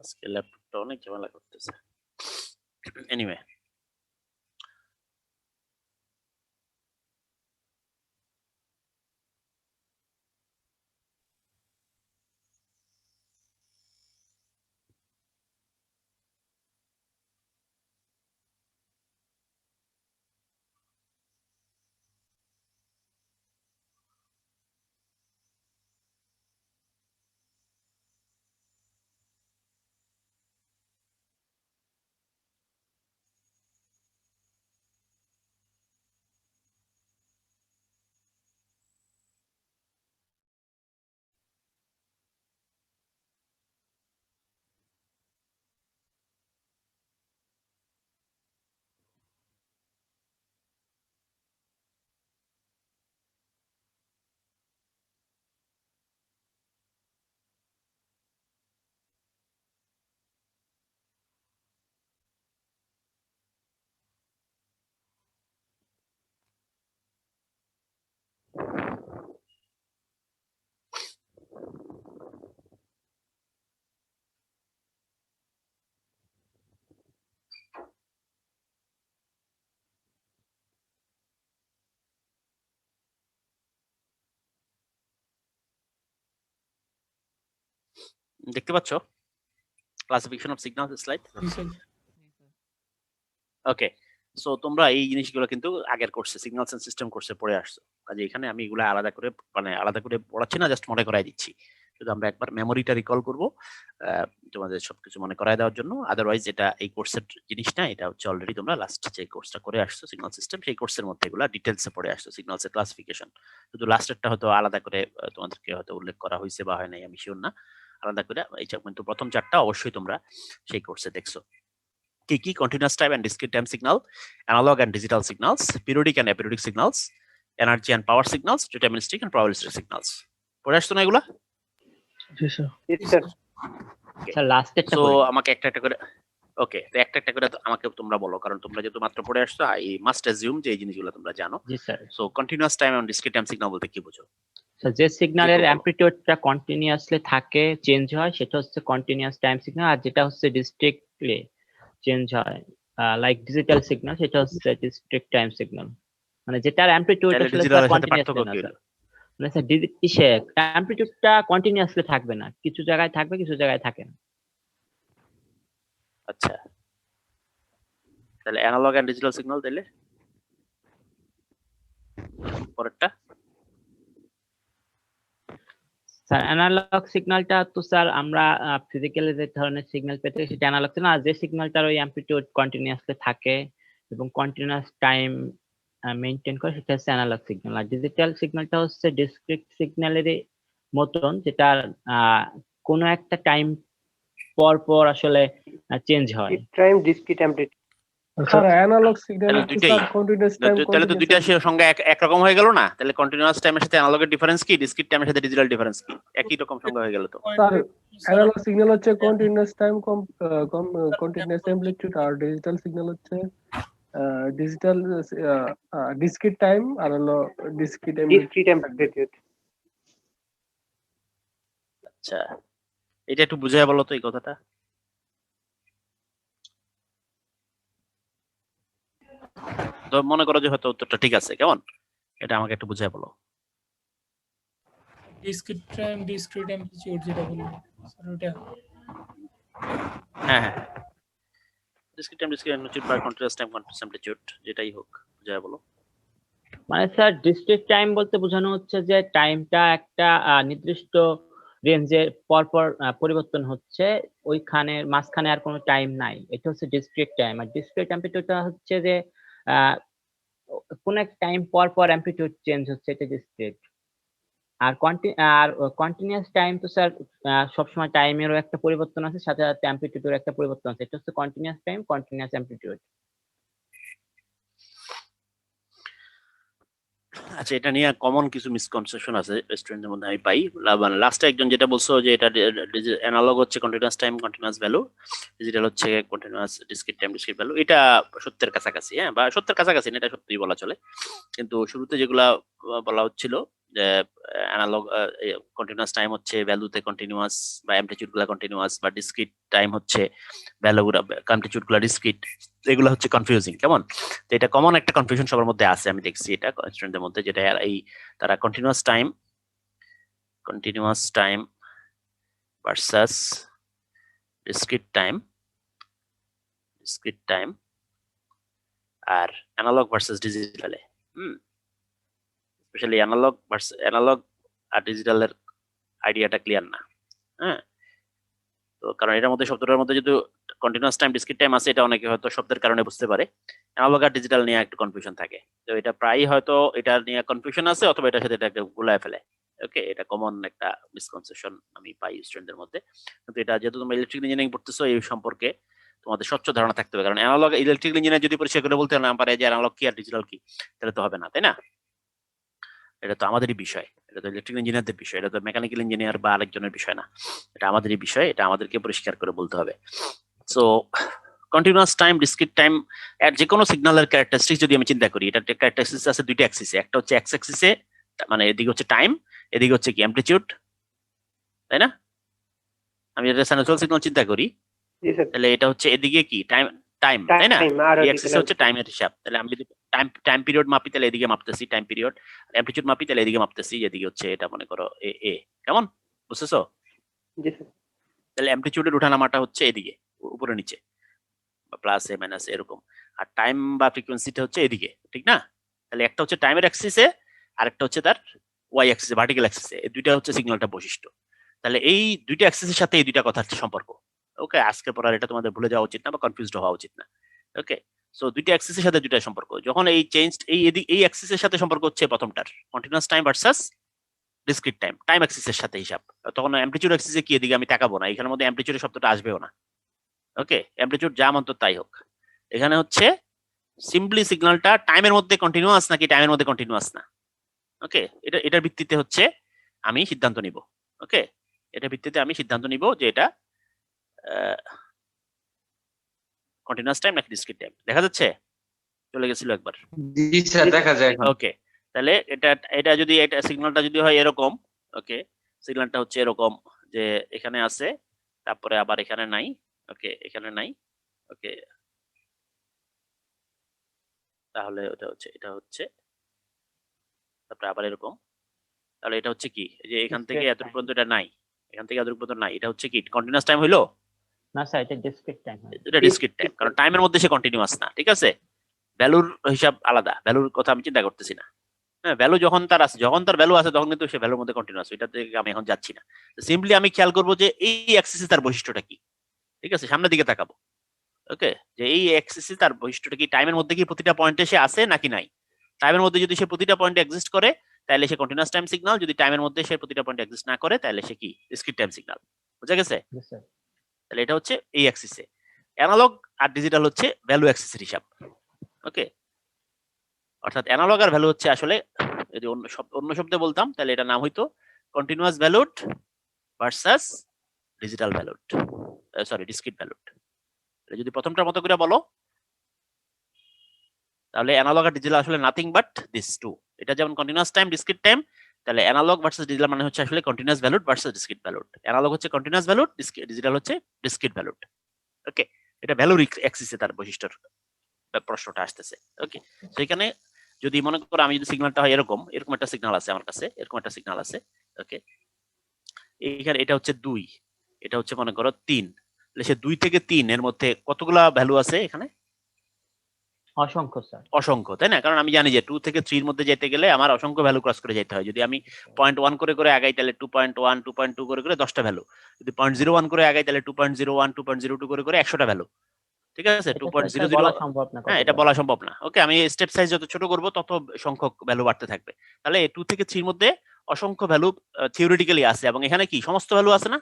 [SPEAKER 1] আজকে ল্যাপটপটা অনেক ঝামেলা করতেছে। এনিওয়ে, দেখতে পাচ্ছ classification of signal slide?
[SPEAKER 3] G sir.
[SPEAKER 1] Okay, so তোমরা এই জিনিসগুলো কিন্তু আগের কোর্সে সিগন্যালস এন্ড সিস্টেম কোর্সে পড়ে আসছো, কাজে এখানে আমি এগুলো আলাদা করে আলাদা করে পড়াচ্ছি না, জাস্ট মনে করাই দিচ্ছি। শুধু আমরা একবার মেমোরিটা রিকল করব তোমাদের সবকিছু মনে করায় দেওয়ার জন্য। আদারওয়াইজ এটা এই কোর্সের জিনিস না, এটা হচ্ছে অলরেডি তোমরা লাস্ট যে কোর্সটা করে আসছো সিগন্যাল সিস্টেম, সেই কোর্সের মধ্যে এগুলো ডিটেলসে পড়ে আসছো সিগন্যালসের ক্লাসিফিকেশন। শুধু লাস্টেরটা হয়তো আলাদা করে তোমাদেরকে হয়তো উল্লেখ করা হয়েছে বা হয় নাই, আমি শিওর না। আলাদা করে এইটা কিন্তু প্রথম চারটা অবশ্যই তোমরা সেই কোর্সে দেখছো। কি কি? Continuous time and discrete time signal, analogue and digital signals, periodic and aperiodic signals, energy and power signals, deterministic and probabilistic signals. পড়ে আসছো না এগুলা?
[SPEAKER 2] জি স্যার।
[SPEAKER 6] স্যার লাস্টেরটা
[SPEAKER 1] সো
[SPEAKER 6] করি।
[SPEAKER 1] আমাকে একটা একটা করে, ওকে, তো একটা একটা করে আমাকে তোমরা বলো, কারণ তোমরা যেহেতু মাত্র পড়ে আসছো, আই মাস্ট অ্যাজিউম যে এই জিনিসগুলো তোমরা জানো।
[SPEAKER 6] জি sir.
[SPEAKER 1] So continuous time and discrete time signal বলতে কি বুঝো?
[SPEAKER 6] স্যার যে সিগন্যালের
[SPEAKER 1] বলো।
[SPEAKER 6] অ্যামপ্লিটিউডটা কন্টিনিউয়াসলি থাকে, চেঞ্জ হয়, সেটা হচ্ছে কন্টিনিউয়াস টাইম সিগন্যাল। আর যেটা হচ্ছে ডিস্ট্রিক্টলি চেঞ্জ হয়, লাইক ডিজিটাল সিগন্যাল, সেটা হচ্ছে ডিস্ট্রিক্ট টাইম সিগন্যাল। মানে যেটার অ্যামপ্লিটিউড
[SPEAKER 1] তাহলে
[SPEAKER 6] আসলে
[SPEAKER 1] ডিজিটালের সাথে
[SPEAKER 6] কন্টিনিউয়াসলি
[SPEAKER 1] পার্থক্য
[SPEAKER 6] না
[SPEAKER 1] কি
[SPEAKER 6] স্যার।
[SPEAKER 1] হলো?
[SPEAKER 6] মানে স্যার অ্যামপ্লিটিউডটা কন্টিনিউয়াসলি থাকবে না, কিছু জায়গায় থাকবে, কিছু জায়গায় থাকে না।
[SPEAKER 1] আচ্ছা, তাহলে অ্যানালগ এন্ড ডিজিটাল সিগন্যাল তাহলে পরেরটা?
[SPEAKER 6] স্যার অ্যানালগ সিগন্যালটা তো স্যার আমরা ফিজিক্যালি যে ধরনের সিগন্যাল পেতে সেটা অ্যানালগ সিগন্যাল। আর যে সিগন্যালটার ওই অ্যামপ্লিটিউড কন্টিনিউয়াসলি থাকে এবং কন্টিনিউয়াস টাইম মেইনটেইন করে, সেটা হচ্ছে অ্যানালগ সিগন্যাল। আর ডিজিটাল সিগন্যালটা হচ্ছে ডিসক্রিট সিগন্যালেরই মতন, যেটা কোনো একটা টাইম পর পর আসলে চেঞ্জ হয়।
[SPEAKER 7] Time discrete amplitude.
[SPEAKER 2] Sir
[SPEAKER 7] analog signal
[SPEAKER 1] তাহলে
[SPEAKER 7] হচ্ছে
[SPEAKER 1] দুইটাই,
[SPEAKER 7] স্যার কন্টিনিউয়াস টাইম
[SPEAKER 1] তাহলে তো দুইটা সঙ্গে একরকম হয়ে গেল না? তাহলে কন্টিনিউয়াস টাইমের সাথে অ্যানালগের ডিফারেন্স কি, ডিসক্রিট টাইমের সাথে ডিজিটাল ডিফারেন্স কি? একই রকম সংজ্ঞা হয়ে গেল তো।
[SPEAKER 7] স্যার অ্যানালগ সিগন্যাল হচ্ছে কন্টিনিউয়াস টাইম কন্টিনিউয়াস অ্যামপ্লিটিউড, আর ডিজিটাল সিগন্যাল হচ্ছে ডিজিটাল ডিসক্রিট টাইম আর হলো ডিসক্রিট অ্যামপ্লিটিউড।
[SPEAKER 1] আচ্ছা, এটা একটু বুঝাই বলো তো এই কথাটা। তো মনে করো যে হয়তো উত্তরটা ঠিক আছে, কেমন? এটা আমাকে একটু বুঝাই বলো।
[SPEAKER 3] ডিসক্রিট টাইম ডিসক্রিট অ্যামপ্লিটিউড যেটা বললেন স্যার ওটা।
[SPEAKER 1] হ্যাঁ হ্যাঁ, ডিসক্রিট টাইম ডিসক্রিট অ্যামপ্লিটিউড বা কন্টিনিউয়াস টাইম কন্টিনিউয়াস অ্যামপ্লিটিউড, যেটাই হোক বুঝাই বলো।
[SPEAKER 6] মানে স্যার ডিসক্রিট টাইম বলতে বোঝানো হচ্ছে যে টাইমটা একটা নির্দিষ্ট রেঞ্জের পর পর পরিবর্তন হচ্ছে, ওইখানের মাঝখানে আর কোনো টাইম নাই, এটা হচ্ছে ডিসক্রিট টাইম। আর ডিসক্রিট অ্যামপ্লিটিউডটা হচ্ছে যে আহ, কোন এক টাইম পর পর অ্যামপ্লিটিউড চেঞ্জ হচ্ছে, এটা ডিসক্রিট। আর কন্টিনিউয়াস টাইম তো স্যার সবসময় টাইমেরও একটা পরিবর্তন আছে, সাথে সাথে অ্যামপ্লিটিউডের একটা পরিবর্তন আছে, এটা হচ্ছে কন্টিনিউয়াস টাইম কন্টিনিউয়াস অ্যামপ্লিটিউড।
[SPEAKER 1] আচ্ছা, এটা নিয়ে কমন কিছু মিসকনসেপশন আছে স্টুডেন্টদের মধ্যে আমি পাই। মানে লাস্টে একজন যেটা বলছো যে এটা অ্যানালগ হচ্ছে continuous time continuous value, digital হচ্ছে continuous discrete time discrete value. এটা সত্যের কাছাকাছি, হ্যাঁ, বা সত্যের কাছাকাছি না, এটা সত্যিই বলা চলে। কিন্তু শুরুতে যেগুলা বলা হচ্ছিল যে অ্যানালগ কন্টিনিউয়াস টাইম হচ্ছে ভ্যালুতে কন্টিনিউয়াস বা অ্যামপ্লিটিউড গুলা কন্টিনিউয়াস, বা ডিসক্রিট টাইম হচ্ছে ভ্যালুগুলা অ্যামপ্লিটিউড গুলা ডিসক্রিট, এগুলো হচ্ছে কনফিউজিং, কেমন? তো এটা কমন একটা কনফিউশন সবার মধ্যে আছে, আমি দেখছি এটা স্টুডেন্টদের মধ্যে, যেটা এই তারা continuous time versus discrete time আর অ্যানালগ ভার্সাস ডিজিটালে, স্পেশালি অ্যানালগ আর ডিজিটালের আইডিয়াটা ক্লিয়ার না। হ্যাঁ, তো কারণ এটার মধ্যে শব্দটার মধ্যে যদি কন্টিনিউয়াস টাইম ডিসক্রিট টাইম আছে, এটা অনেকে হয়তো শব্দের কারণে বুঝতে পারে। অ্যানালগ আর ডিজিটাল নিয়ে একটু কনফিউশন থাকে, তো এটা প্রায়ই হয়তো এটা নিয়ে কনফিউশন আছে, অথবা এটার সাথে এটা গুলায় ফেলে। ওকে, এটা কমন একটা মিসকনসেপশন আমি পাই স্টুডেন্টদের মধ্যে। কিন্তু এটা যেহেতু তোমরা ইলেকট্রিক্যাল ইঞ্জিনিয়ারিং পড়তেছো, এই সম্পর্কে তোমাদের স্বচ্ছ ধারণা থাকতে হবে। কারণ অ্যানালগ ইলেকট্রিক্যাল ইঞ্জিনিয়ার যদি পরিষ্কার করে বলতে না পারে যে অ্যানালগ কি আর ডিজিটাল কি, তাহলে তো হবে না, তাই না? এটা তো আমাদেরই বিষয়, এটা তো ইলেকট্রিক্যাল ইঞ্জিনিয়ারদের বিষয়, এটা তো মেকানিক্যাল ইঞ্জিনিয়ার বা আরেকজনের বিষয় না, এটা আমাদেরই বিষয়, এটা আমাদেরকে পরিষ্কার করে বলতে হবে। So continuous time discrete time এর যে কোনো সিগন্যালের ক্যারেক্টারিস্টিক্স যদি আমি চিন্তা করি, এটা ক্যারেক্টারিস্টিক্স আছে দুইটা অ্যাক্সিসে, একটা হচ্ছে এক্স অ্যাক্সিসে, মানে এদিকে হচ্ছে টাইম, এদিকে হচ্ছে কি অ্যামপ্লিটিউড, তাই না? আমি এটা সাইনোসয়েডাল সিগন্যাল চিন্তা করি, তাহলে এটা হচ্ছে এদিকে কি টাইম, তাই না? এই অ্যাক্সিসে হচ্ছে টাইমের হিসাব। তাহলে আমি যদি টাইম পিরিয়ড মাপি, তাহলে এদিকে মাপতেছি টাইম পিরিয়ড, অ্যামপ্লিটিউড মাপি, তাহলে এদিকে মাপতেছি, এদিকে হচ্ছে এটা মনে করো এ, কেমন বুঝতেছো? তাহলে অ্যামপ্লিটিউডের ওঠানামাটা হচ্ছে এদিকে, উপরে নিচে, বা প্লাস এ মাইনাস এরকম। আর টাইম বা ফ্রিকোয়েন্সিটা হচ্ছে এদিকে, ঠিক না? তাহলে একটা হচ্ছে টাইমের অ্যাক্সিসে, আরেকটা হচ্ছে তার ওয়াই অ্যাক্সিসে, ভার্টিক্যাল অ্যাক্সিসে। এই দুইটা হচ্ছে সিগন্যালটা বৈশিষ্ট্য। তাহলে এই দুইটা অ্যাক্সিসের সাথে এই দুইটা কথার সম্পর্ক। ওকে, আজকে পড়ার এটা তোমাদের ভুলে যাওয়া উচিত না বা কনফিউজড হওয়া উচিত না। ওকে, সো দুইটা অ্যাক্সিসের সাথে দুইটা সম্পর্ক। যখন এই চেঞ্জ এই অ্যাক্সিসের সাথে সম্পর্ক হচ্ছে প্রথমটার continuous time versus discrete time, time অ্যাক্সিসের সাথে হিসাব, তখন অ্যামপ্লিটিউড অ্যাক্সিসে কি এদিকে আমি তাকাবো না, এখানের মধ্যে অ্যামপ্লিটিউডের শব্দটা আসবেও না। ওকে, অ্যামপ্লিটিউড যা মন্ত তাই হোক। এখানে হচ্ছে সিম্পলি সিগন্যালটা টাইমের মধ্যে কন্টিনিউয়াস নাকি টাইমের মধ্যে কন্টিনিউয়াস না। ওকে, এটার ভিত্তিতে হচ্ছে আমি সিদ্ধান্ত নিব। ওকে, এটার ভিত্তিতে আমি সিদ্ধান্ত নিব যে এটা কন্টিনিউয়াস টাইম নাকি ডিসক্রিট টাইম। দেখা যাচ্ছে? চলে গেছিল একবার।
[SPEAKER 8] জি স্যার দেখা যায় এখন।
[SPEAKER 1] ওকে, তাহলে এটা যদি এটা সিগন্যালটা যদি হয় এরকম, ওকে, সিগন্যালটা হচ্ছে এরকম যে এখানে আছে, তারপরে আবার এখানে নাই, ওকে, এখানে নাই, ওকে, তাহলে এটা হচ্ছে তারপরে আবার এরকম, তাহলে এটা হচ্ছে কি, এই যে এখান থেকে এত পর্যন্ত এটা নাই, এখান থেকে এত পর্যন্ত নাই, এটা হচ্ছে কি কন্টিনিউয়াস টাইম হইলো
[SPEAKER 6] না স্যার, এটা ডিসক্রিট টাইম।
[SPEAKER 1] এটা ডিসক্রিট টাইম, কারণ টাইমের মধ্যে সে কন্টিনিউয়াস না। ঠিক আছে, ভ্যালুর হিসাব আলাদা, ভ্যালুর কথা আমি চিন্তা করতেছি না। হ্যাঁ, ভ্যালু যখন তার আছে, যখন তার ভ্যালু আছে তখন কিন্তু সে ভ্যালুর মধ্যে কন্টিনিউয়াস, এটা থেকে আমি এখন যাচ্ছি না। সিম্পলি আমি খেয়াল করব যে এই অ্যাক্সিসে তার বৈশিষ্ট্যটা কি। ঠিক আছে, সামনের দিকে তাকাবো। ওকে, যে এই অ্যাক্সিসে তার বৈশিষ্ট্যটা কি, টাইমের মধ্যে কি প্রতিটা পয়েন্টে সে আছে নাকি নাই। টাইমের মধ্যে যদি সে প্রতিটা পয়েন্টে এক্সিস্ট করে তাহলে সে কন্টিনিউয়াস টাইম সিগন্যাল, যদি টাইমের মধ্যে সে প্রতিটা পয়েন্টে এক্সিস্ট না করে তাহলে সে কি ডিসক্রিট টাইম সিগন্যাল। বুঝা গেছে? তাহলে এটা হচ্ছে এই অ্যাক্সিসে। অ্যানালগ আর ডিজিটাল হচ্ছে ভ্যালু অ্যাক্সিসের হিসাব। ওকে, অর্থাৎ অ্যানালগ আর ভ্যালু হচ্ছে আসলে, যদি অন্য শব্দে বলতাম তাহলে এটা নাম হইতো continuous valued versus digital valued, sorry discrete valued. যদি প্রথমটার মতো করে বলো তাহলে অ্যানালগ আর ডিজিটাল আসলে নাথিং বাট দিস টু। এটা যেমন কন্টিনিউয়াস টাইম ডিসক্রিট টাইম, তাহলে অ্যানালগ ভার্সাস ডিজিটাল মানে হচ্ছে আসলে continuous valued versus discrete valued. Analog হচ্ছে কন্টিনিউয়াস ভ্যালুড, ডিজিটাল হচ্ছে ডিসক্রিট ভ্যালুড। ওকে, এটা ভ্যালুর অ্যাক্সিসে তার বৈশিষ্ট্যের প্রশ্নটা আসতেছে। ওকে, তো এখানে যদি মনে করো আমি যদি সিগন্যালটা হয় এরকম একটা সিগন্যাল আছে আমার কাছে, এরকম একটা সিগন্যাল আছে। ওকে, এইখানে এটা হচ্ছে 2, এটা হচ্ছে মনে করো 3, তাহলে সে 2 থেকে 3 এর মধ্যে কতগুলা ভ্যালু আছে এখানে?
[SPEAKER 6] অসংখ্য স্যার,
[SPEAKER 1] অসংখ্য, তাই না? কারণ আমি জানি যে 2 থেকে 3 এর মধ্যে যেতে গেলে আমার অসংখ্য ভ্যালু ক্রস করে যেতে হয়। যদি আমি 0.1 করে করে আগাই তাহলে 2.1 2.2 করে করে 10টা ভ্যালু, যদি 0.01 করে আগাই তাহলে 2.01 2.02 করে করে 100টা ভ্যালু। ঠিক আছে, 2.00
[SPEAKER 6] বলা সম্ভব না।
[SPEAKER 1] হ্যাঁ, এটা বলা সম্ভব না। ওকে, আমি স্টেপ সাইজ যত ছোট করব তত সংখ্যক ভ্যালু বাড়তে থাকবে। তাহলে 2 থেকে 3 এর মধ্যে অসংখ্য ভ্যালু থিওরিটিক্যালি আছে, এবং এখানে কি সমস্ত ভ্যালু আছে না?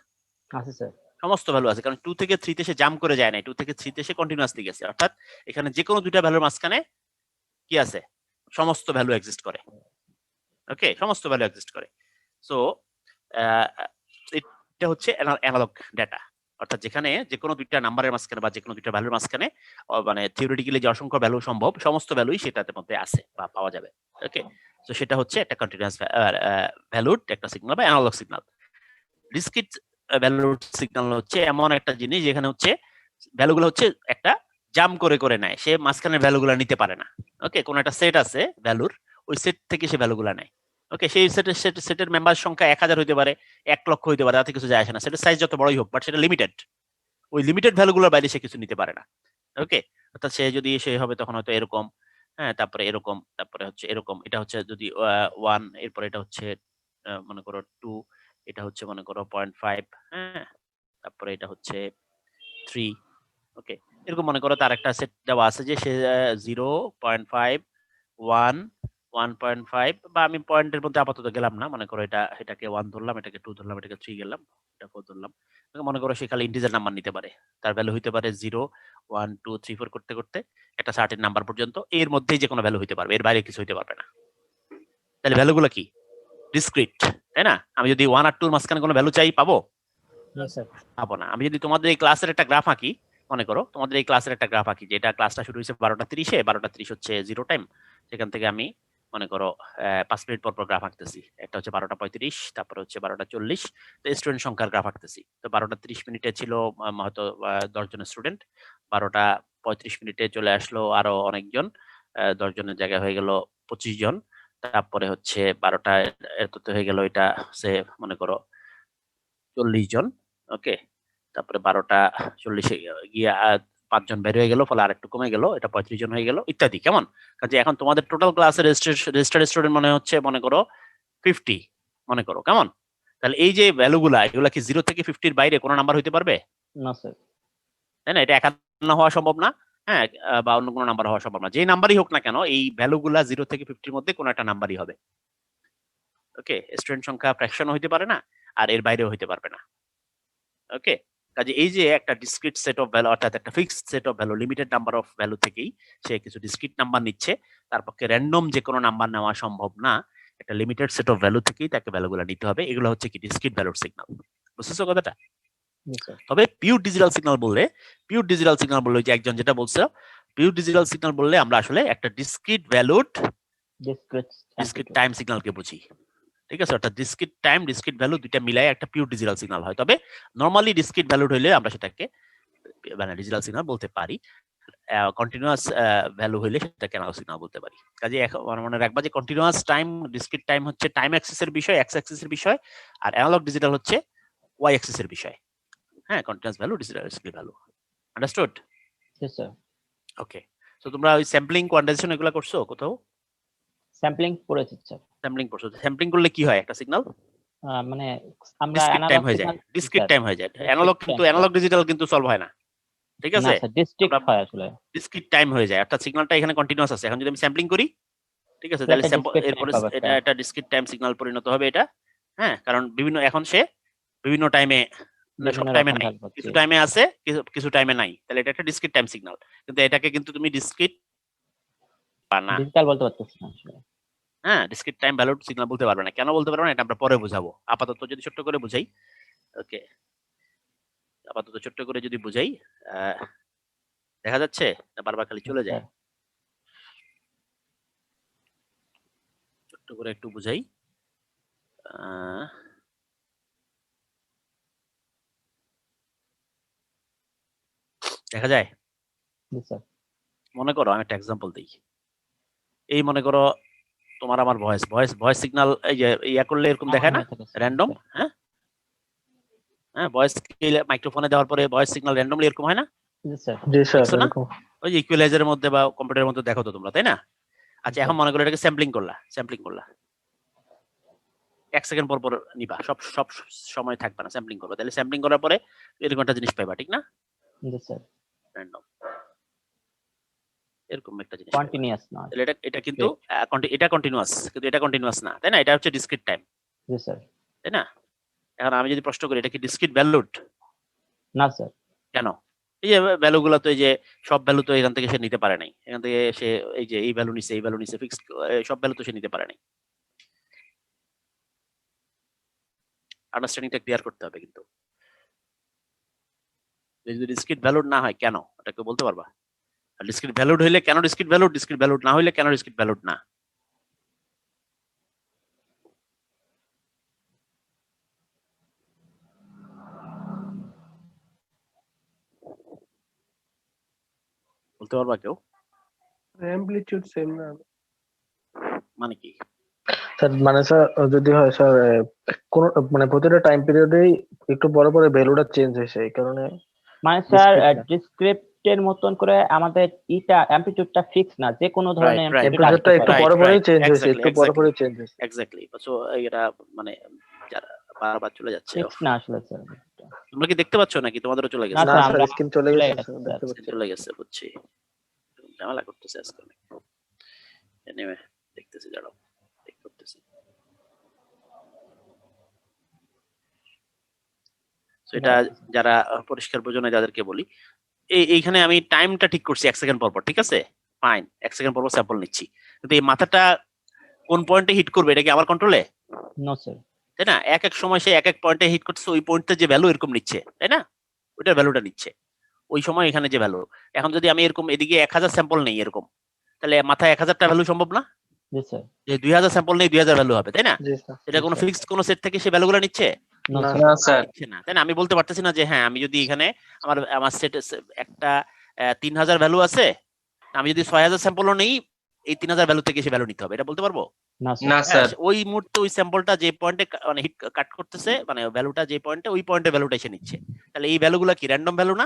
[SPEAKER 6] আছে স্যার,
[SPEAKER 1] সমস্ত ভ্যালু আছে, কারণ 2 থেকে 3 তে সে জাম্প করে যায় না, 2 থেকে 3 তে সে কন্টিনিউয়াসলি গেছে। অর্থাৎ এখানে যে কোনো দুইটা ভ্যালুর মাঝখানে কি আছে, সমস্ত ভ্যালু এক্সিস্ট করে। ওকে, সমস্ত ভ্যালু এক্সিস্ট করে। সো এটা হচ্ছে অ্যানালগ ডেটা, অর্থাৎ যেখানে যে কোনো দুইটা নাম্বারের মাঝখানে বা যে কোনো দুইটা ভ্যালুর মাঝখানে মানে থিওরিটিক্যালি যে অসংখ্য ভ্যালু সম্ভব, সমস্ত ভ্যালুই সেটার মধ্যে আছে বা পাওয়া যাবে। ওকে, তো সেটা হচ্ছে একটা কন্টিনিউয়াস ভ্যালুড একটা সিগন্যাল বা analog signal. Discrete valued signal হচ্ছে এমন একটা জিনিস যেখানে হচ্ছে ভ্যালুগুলো হচ্ছে একটা জাম্প করে করে নেয়, সে মাঝখানের ভ্যালুগুলো নিতে পারে না। ওকে, কোন একটা সেট আছে ভ্যালুর, ওই সেট থেকে সে ভ্যালুগুলো নেয়। ওকে, সেই সেটের মেম্বার সংখ্যা 1000 হইতে পারে, 1 লক্ষ হইতে পারে, তাতে কিছু যায় আসে না, সেটার সাইজ যত বড়ই হোক, বাট সেটা লিমিটেড। ওই লিমিটেড ভ্যালুগুলোর বাইরে সে কিছু নিতে পারে না। ওকে, অর্থাৎ সে যদি সে হবে তখন হয়তো এরকম, হ্যাঁ, তারপরে এরকম, তারপরে হচ্ছে এরকম, এটা হচ্ছে যদি 1, এরপর এটা হচ্ছে মনে করো 2, এটা হচ্ছে মনে করো 0.5, হ্যাঁ, তারপরে এটা হচ্ছে 3। ওকে, এরকম মনে করো তার একটা সেট দেওয়া আছে যে সে 0.5 1 1.5, বা আমি পয়েন্টের মধ্যে আপাতত গেলাম না, মনে করো এটাকে 1 ধরলাম, এটাকে 2 ধরলাম, এটাকে 3 গেলাম, এটা 4 ধরলাম। মনে করো সে খালি ইন্টিজার নাম্বার নিতে পারে, তার ভ্যালু হইতে পারে 0 1 2 3 4 করতে করতে একটা সার্টেন নাম্বার পর্যন্ত, এর মধ্যেই যে কোনো ভ্যালু হইতে পারবে, এর বাইরে কিছু হইতে পারবে না। তাহলে ভ্যালুগুলো কি ডিসক্রিট, তাই না? আমি যদি 1 আর 2 এর মাঝখানে কোনো ভ্যালু চাই পাবো? পাবো না। আমি যদি তোমাদের এই ক্লাসের একটা গ্রাফ আঁকি, মনে করো তোমাদের এই ক্লাসের একটা গ্রাফ আঁকি, যেটা ক্লাসটা শুরু হয়েছে 12:30-এ, 12:30 হচ্ছে 0 টাইম, সেখান থেকে আমি মনে করো 5 মিনিট পর পর গ্রাফ আঁকতেছি। একটা হচ্ছে 12:35, তারপরে হচ্ছে 12:40, তো স্টুডেন্ট সংখ্যার গ্রাফ আঁকতেছি। তো 12:30 ছিল হয়তো 10 জন স্টুডেন্ট, 12:35 চলে আসলো আরো অনেকজন, 10 জনের জায়গায় হয়ে গেল 25 জন, তারপরে হচ্ছে 12টা এত হয়ে গেল, এটা সে মনে করো 40 জন। ওকে, তারপরে 12:40 গিয়ে 5 জন বের হয়ে গেল, ফলে আরেকটু কমে গেল, এটা 35 জন হয়ে গেল ইত্যাদি। কেমন? কাজে এখন তোমাদের টোটাল ক্লাসের রেজিস্টার্ড স্টুডেন্ট মনে করো 50 মনে করো। কেমন? তাহলে এই যে ভ্যালুগুলা এগুলা কি 0 থেকে 50 এর বাইরে কোনো নাম্বার হইতে পারবে?
[SPEAKER 6] না স্যার।
[SPEAKER 1] তাই না? এটা 51 হওয়া সম্ভব না, হ্যাঁ, বা অন্য কোনো নাম্বার হওয়া সম্ভব না। যে নাম্বারই হোক না কেন এই ভ্যালুগুলা 0 থেকে 50 এর মধ্যে কোনো একটা নাম্বারই হবে। ওকে, স্টুডেন্ট সংখ্যা ফ্র্যাকশনও হইতে পারে না, আর এর বাইরেও হইতে পারবে না। ওকে, কাজে এই যে একটা ডিসক্রিট সেট অফ ভ্যালু অর্থাৎ একটা fixed set of value, limited number of value থেকেই সে কিছু ডিসক্রিট নাম্বার নিচ্ছে, তার পক্ষে র্যান্ডম যে কোনো নাম্বার নেওয়া সম্ভব না, একটা লিমিটেড সেট অফ ভ্যালু থেকেই তাকে ভ্যালুগুলো নিতে হবে। এগুলো হচ্ছে কি ডিসক্রিট ভ্যালুর সিগন্যাল। বুঝতেছো কথাটা? তবে পিওর ডিজিটাল সিগন্যাল বললে যে একজন যেটা বলছে, পিওর ডিজিটাল সিগন্যাল বললে আমরা আসলে একটা ডিসক্রিট ভ্যালুড ডিসক্রিট টাইম সিগন্যালকে বুঝি। ঠিক আছে? অর্থাৎ ডিসক্রিট টাইম ডিসক্রিট ভ্যালু দুইটা মিলাই একটা পিওর ডিজিটাল সিগন্যাল হয়। তবে নরমালি ডিসক্রিট ভ্যালুড হইলে আমরা সেটাকে মানে ডিজিটাল সিগন্যাল বলতে পারি, কন্টিনিউয়াস ভ্যালু হইলে সেটাকে অ্যানালগ সিগন্যাল বলতে পারি। কাজে মনে রাখবা যে কন্টিনিউয়াস টাইম ডিসক্রিট টাইম হচ্ছে টাইম অ্যাক্সিসের বিষয়, এক্স অ্যাক্সিসের বিষয়, আর অ্যানালগ ডিজিটাল হচ্ছে ওয়াই অ্যাক্সিসের বিষয়। হ্যাঁ, continuous value digital discrete value. Understood?
[SPEAKER 6] Yes sir.
[SPEAKER 1] Okay, so তোমরা ওই স্যাম্পলিং কোয়ান্টাইজেশন এগুলো করছো কোথাও?
[SPEAKER 6] স্যাম্পলিং করেছি স্যার।
[SPEAKER 1] স্যাম্পলিং করছো। স্যাম্পলিং করলে কি হয়? একটা সিগন্যাল
[SPEAKER 6] মানে আমরা
[SPEAKER 1] ডিসক্রিট টাইম
[SPEAKER 6] অ্যানালগ
[SPEAKER 1] হয়ে যায়, ডিসক্রিট
[SPEAKER 6] স্যার।
[SPEAKER 1] টাইম হয়ে যায়। অ্যানালগ কিন্তু অ্যানালগ ডিজিটাল কিন্তু সলভ হয় না। ঠিক
[SPEAKER 6] না
[SPEAKER 1] আছে?
[SPEAKER 6] স্যার, ডিস্ট্রিক্ট হয় আসলে।
[SPEAKER 1] ডিসক্রিট টাইম হয়ে যায়, অর্থাৎ সিগন্যালটা এখানে কন্টিনিউয়াস আছে। এখন যদি আমি স্যাম্পলিং করি, ঠিক আছে,
[SPEAKER 6] এটা
[SPEAKER 1] তাহলে
[SPEAKER 6] একটা discrete time
[SPEAKER 1] এরপরে
[SPEAKER 6] পাবো
[SPEAKER 1] এটা
[SPEAKER 6] একটা।
[SPEAKER 1] একটা ডিসক্রিট টাইম সিগন্যাল পরিণত হবে এটা। হ্যাঁ, কারণ এখন সে বিভিন্ন টাইমে, সব
[SPEAKER 6] বিভিন্ন
[SPEAKER 1] টাইমে
[SPEAKER 6] রকম
[SPEAKER 1] নাই,
[SPEAKER 6] help হচ্ছে।
[SPEAKER 1] কিছু টাইমে আছে, কিছু টাইমে নাই, তাহলে এটা একটা ডিসক্রিট টাইম সিগন্যাল। কিন্তু এটাকে কিন্তু তুমি ডিসক্রিট বা না,
[SPEAKER 6] ডিজিটাল বলতে পারতেছি না আসলে।
[SPEAKER 1] হ্যাঁ, ডিসক্রিট টাইম ভ্যালুড সিগন্যাল বলতে পারবে না। কেন বলতে পারবে না এটা আমরা পরে বুঝাবো। আপাতত যদি ছোট্ট করে বুঝাই, ওকে, আপাতত ছোট্ট করে যদি বুঝাই, দেখা যাচ্ছে না বারবার খালি চলে যায়? ছোট্ট করে একটু বুঝাই। দেখা যায়?
[SPEAKER 6] জি স্যার।
[SPEAKER 1] মনে করো আমি একটা এক্সাম্পল দিই। এই মনে করো তোমার আমার ভয়েস সিগন্যাল এই যে ইয়া করলে এরকম দেখায় না, র্যান্ডম। হ্যাঁ, ভয়েস মাইক্রোফোনে দেওয়ার পরে ভয়েস সিগন্যাল র্যান্ডমলি এরকম হয় না?
[SPEAKER 6] জি স্যার।
[SPEAKER 2] জি স্যার,
[SPEAKER 1] দেখছো না?
[SPEAKER 2] এরকম।
[SPEAKER 1] ওই যে ইকুয়ালাইজারের মধ্যে বা কম্পিউটারের মধ্যে দেখো তো তোমরা, তাই না? আচ্ছা, এখন মনে করো এটাকে স্যাম্পলিং করলা 1 সেকেন্ড পর পর নিবা, সব সময় থাকবে না, স্যাম্পলিং করবে। তাহলে স্যাম্পলিং করার পরে এরকম একটা জিনিস পাইবা, ঠিক না?
[SPEAKER 6] জি স্যার।
[SPEAKER 1] র্যান্ডম এরকম একটা জিনিস।
[SPEAKER 6] কন্টিনিউয়াস না।
[SPEAKER 1] তাহলে এটা কিন্তু এটা কন্টিনিউয়াস, কিন্তু এটা কন্টিনিউয়াস না, তাই না? এটা হচ্ছে ডিসক্রিট টাইম,
[SPEAKER 6] জি স্যার।
[SPEAKER 1] তাই না? এখন আমি যদি প্রশ্ন করি এটা কি ডিসক্রিট ভ্যালুড?
[SPEAKER 6] না স্যার।
[SPEAKER 1] কেন? এই যে ভ্যালুগুলো তো এই যে সব ভ্যালু তো এখান থেকে সে নিতে পারে নাই, এখান থেকে সে এই যে এই ভ্যালু নিছে ফিক্সড, সব ভ্যালু তো সে নিতে পারে নাই। আন্ডারস্ট্যান্ডিংটা ক্লিয়ার করতে হবে। কিন্তু যদি ডিসক্রিট ভ্যালুড না হয় কেন, এটাকে বলতে পারবা? আর ডিসক্রিট ভ্যালুড হইলে কেন ডিসক্রিট ভ্যালুড না হইলে কেন ডিসক্রিট ভ্যালুড না? বলতে পারবা কেউ?
[SPEAKER 7] অ্যামপ্লিটিউড সেম না।
[SPEAKER 1] মানে কি?
[SPEAKER 2] স্যার মানে স্যার যদি হয় স্যার কোন মানে প্রতিটা টাইম পিরিয়ডেই একটু বড় বড় ভ্যালুটা চেঞ্জ হয়েছে, এই কারণে
[SPEAKER 6] মানে স্যার
[SPEAKER 2] Discrete না।
[SPEAKER 6] ডিসক্রিপ্টের মতন করে আমাদের অ্যামপ্লিটিউডটা ফিক্স না, যে কোনো ধরনের
[SPEAKER 1] Right,
[SPEAKER 2] টেম্পারেচারটা একটু
[SPEAKER 1] right,
[SPEAKER 2] বড় বড়ই চেঞ্জ হয়েছে,
[SPEAKER 1] exactly,
[SPEAKER 2] একটু বড় বড়ই চেঞ্জ হয়েছে।
[SPEAKER 1] এক্স্যাক্টলি। সো এটা মানে যারা বারবার চলে যাচ্ছে,
[SPEAKER 6] ফিক্স না আসলে স্যার।
[SPEAKER 1] তোমরা কি দেখতে পাচ্ছ নাকি তোমাদেরও চলে
[SPEAKER 6] না
[SPEAKER 1] গেছে?
[SPEAKER 2] না
[SPEAKER 6] স্যার,
[SPEAKER 2] স্যার,
[SPEAKER 6] আমরা
[SPEAKER 2] স্ক্রিন চলে
[SPEAKER 6] চলে
[SPEAKER 2] গেছে
[SPEAKER 6] গেছে,
[SPEAKER 2] স্যার,
[SPEAKER 6] স্যার।
[SPEAKER 2] দেখতে পাচ্ছি।
[SPEAKER 1] চলে গেছে, বুঝছি। ঝামেলা করতেছে আজকে অনেক। এনিওয়ে দেখতেছি, দাঁড়াও ঠিক করতেছি। সো এটা যারা পরিষ্কার বোঝো না যাদেরকে বলি, এইখানে আমি টাইমটা ঠিক করছি 1 সেকেন্ড পর পর, ঠিক আছে? ফাইন, 1 সেকেন্ড পর পর স্যাম্পল নিচ্ছি, কিন্তু এই মাথাটা কোন পয়েন্টে হিট করবে এটা কি আমার কন্ট্রোলে?
[SPEAKER 6] No sir.
[SPEAKER 1] তাই না? এক সময় সে এক পয়েন্টে হিট করছে, ওই পয়েন্টে যে ভ্যালু এরকম নিচ্ছে, তাই না? ওইটার ভ্যালুটা নিচ্ছে ওই সময় এখানে যে ভ্যালু। এখন যদি আমি এরকম এদিকে 1000 স্যাম্পল নেই এরকম, তাহলে মাথায় 1000টা ভ্যালু সম্ভব না?
[SPEAKER 6] জি স্যার।
[SPEAKER 1] যে 2000 স্যাম্পল নেই 2000 ভ্যালু হবে, তাই না?
[SPEAKER 2] জি স্যার।
[SPEAKER 1] এটা কোনো ফিক্সড কোনো সেট থেকে সে ভ্যালুগুলো নিচ্ছে?
[SPEAKER 6] নো
[SPEAKER 2] না,
[SPEAKER 6] স্যার।
[SPEAKER 8] না স্যার।
[SPEAKER 1] নিচ্ছে না, তাই না? আমি বলতে পারতেছি না যে হ্যাঁ আমি যদি এখানে আমার সেটে একটা 3000 ভ্যালু আছে, আমি যদি 6000 স্যাম্পলও নেই, এই 3000 ভ্যালু থেকে সে ভ্যালু নিতে হবে, এটা বলতে পারবো?
[SPEAKER 6] না
[SPEAKER 8] না
[SPEAKER 6] স্যার
[SPEAKER 8] স্যার
[SPEAKER 1] ওই মুহূর্তে ওই স্যাম্পলটা যে পয়েন্টে মানে হিট কাট করতেছে, মানে ভ্যালুটা যে পয়েন্টে, ওই পয়েন্টে ভ্যালুটা এসে নিচ্ছে। তাহলে এই ভ্যালুগুলো কি র্যান্ডম ভ্যালু না?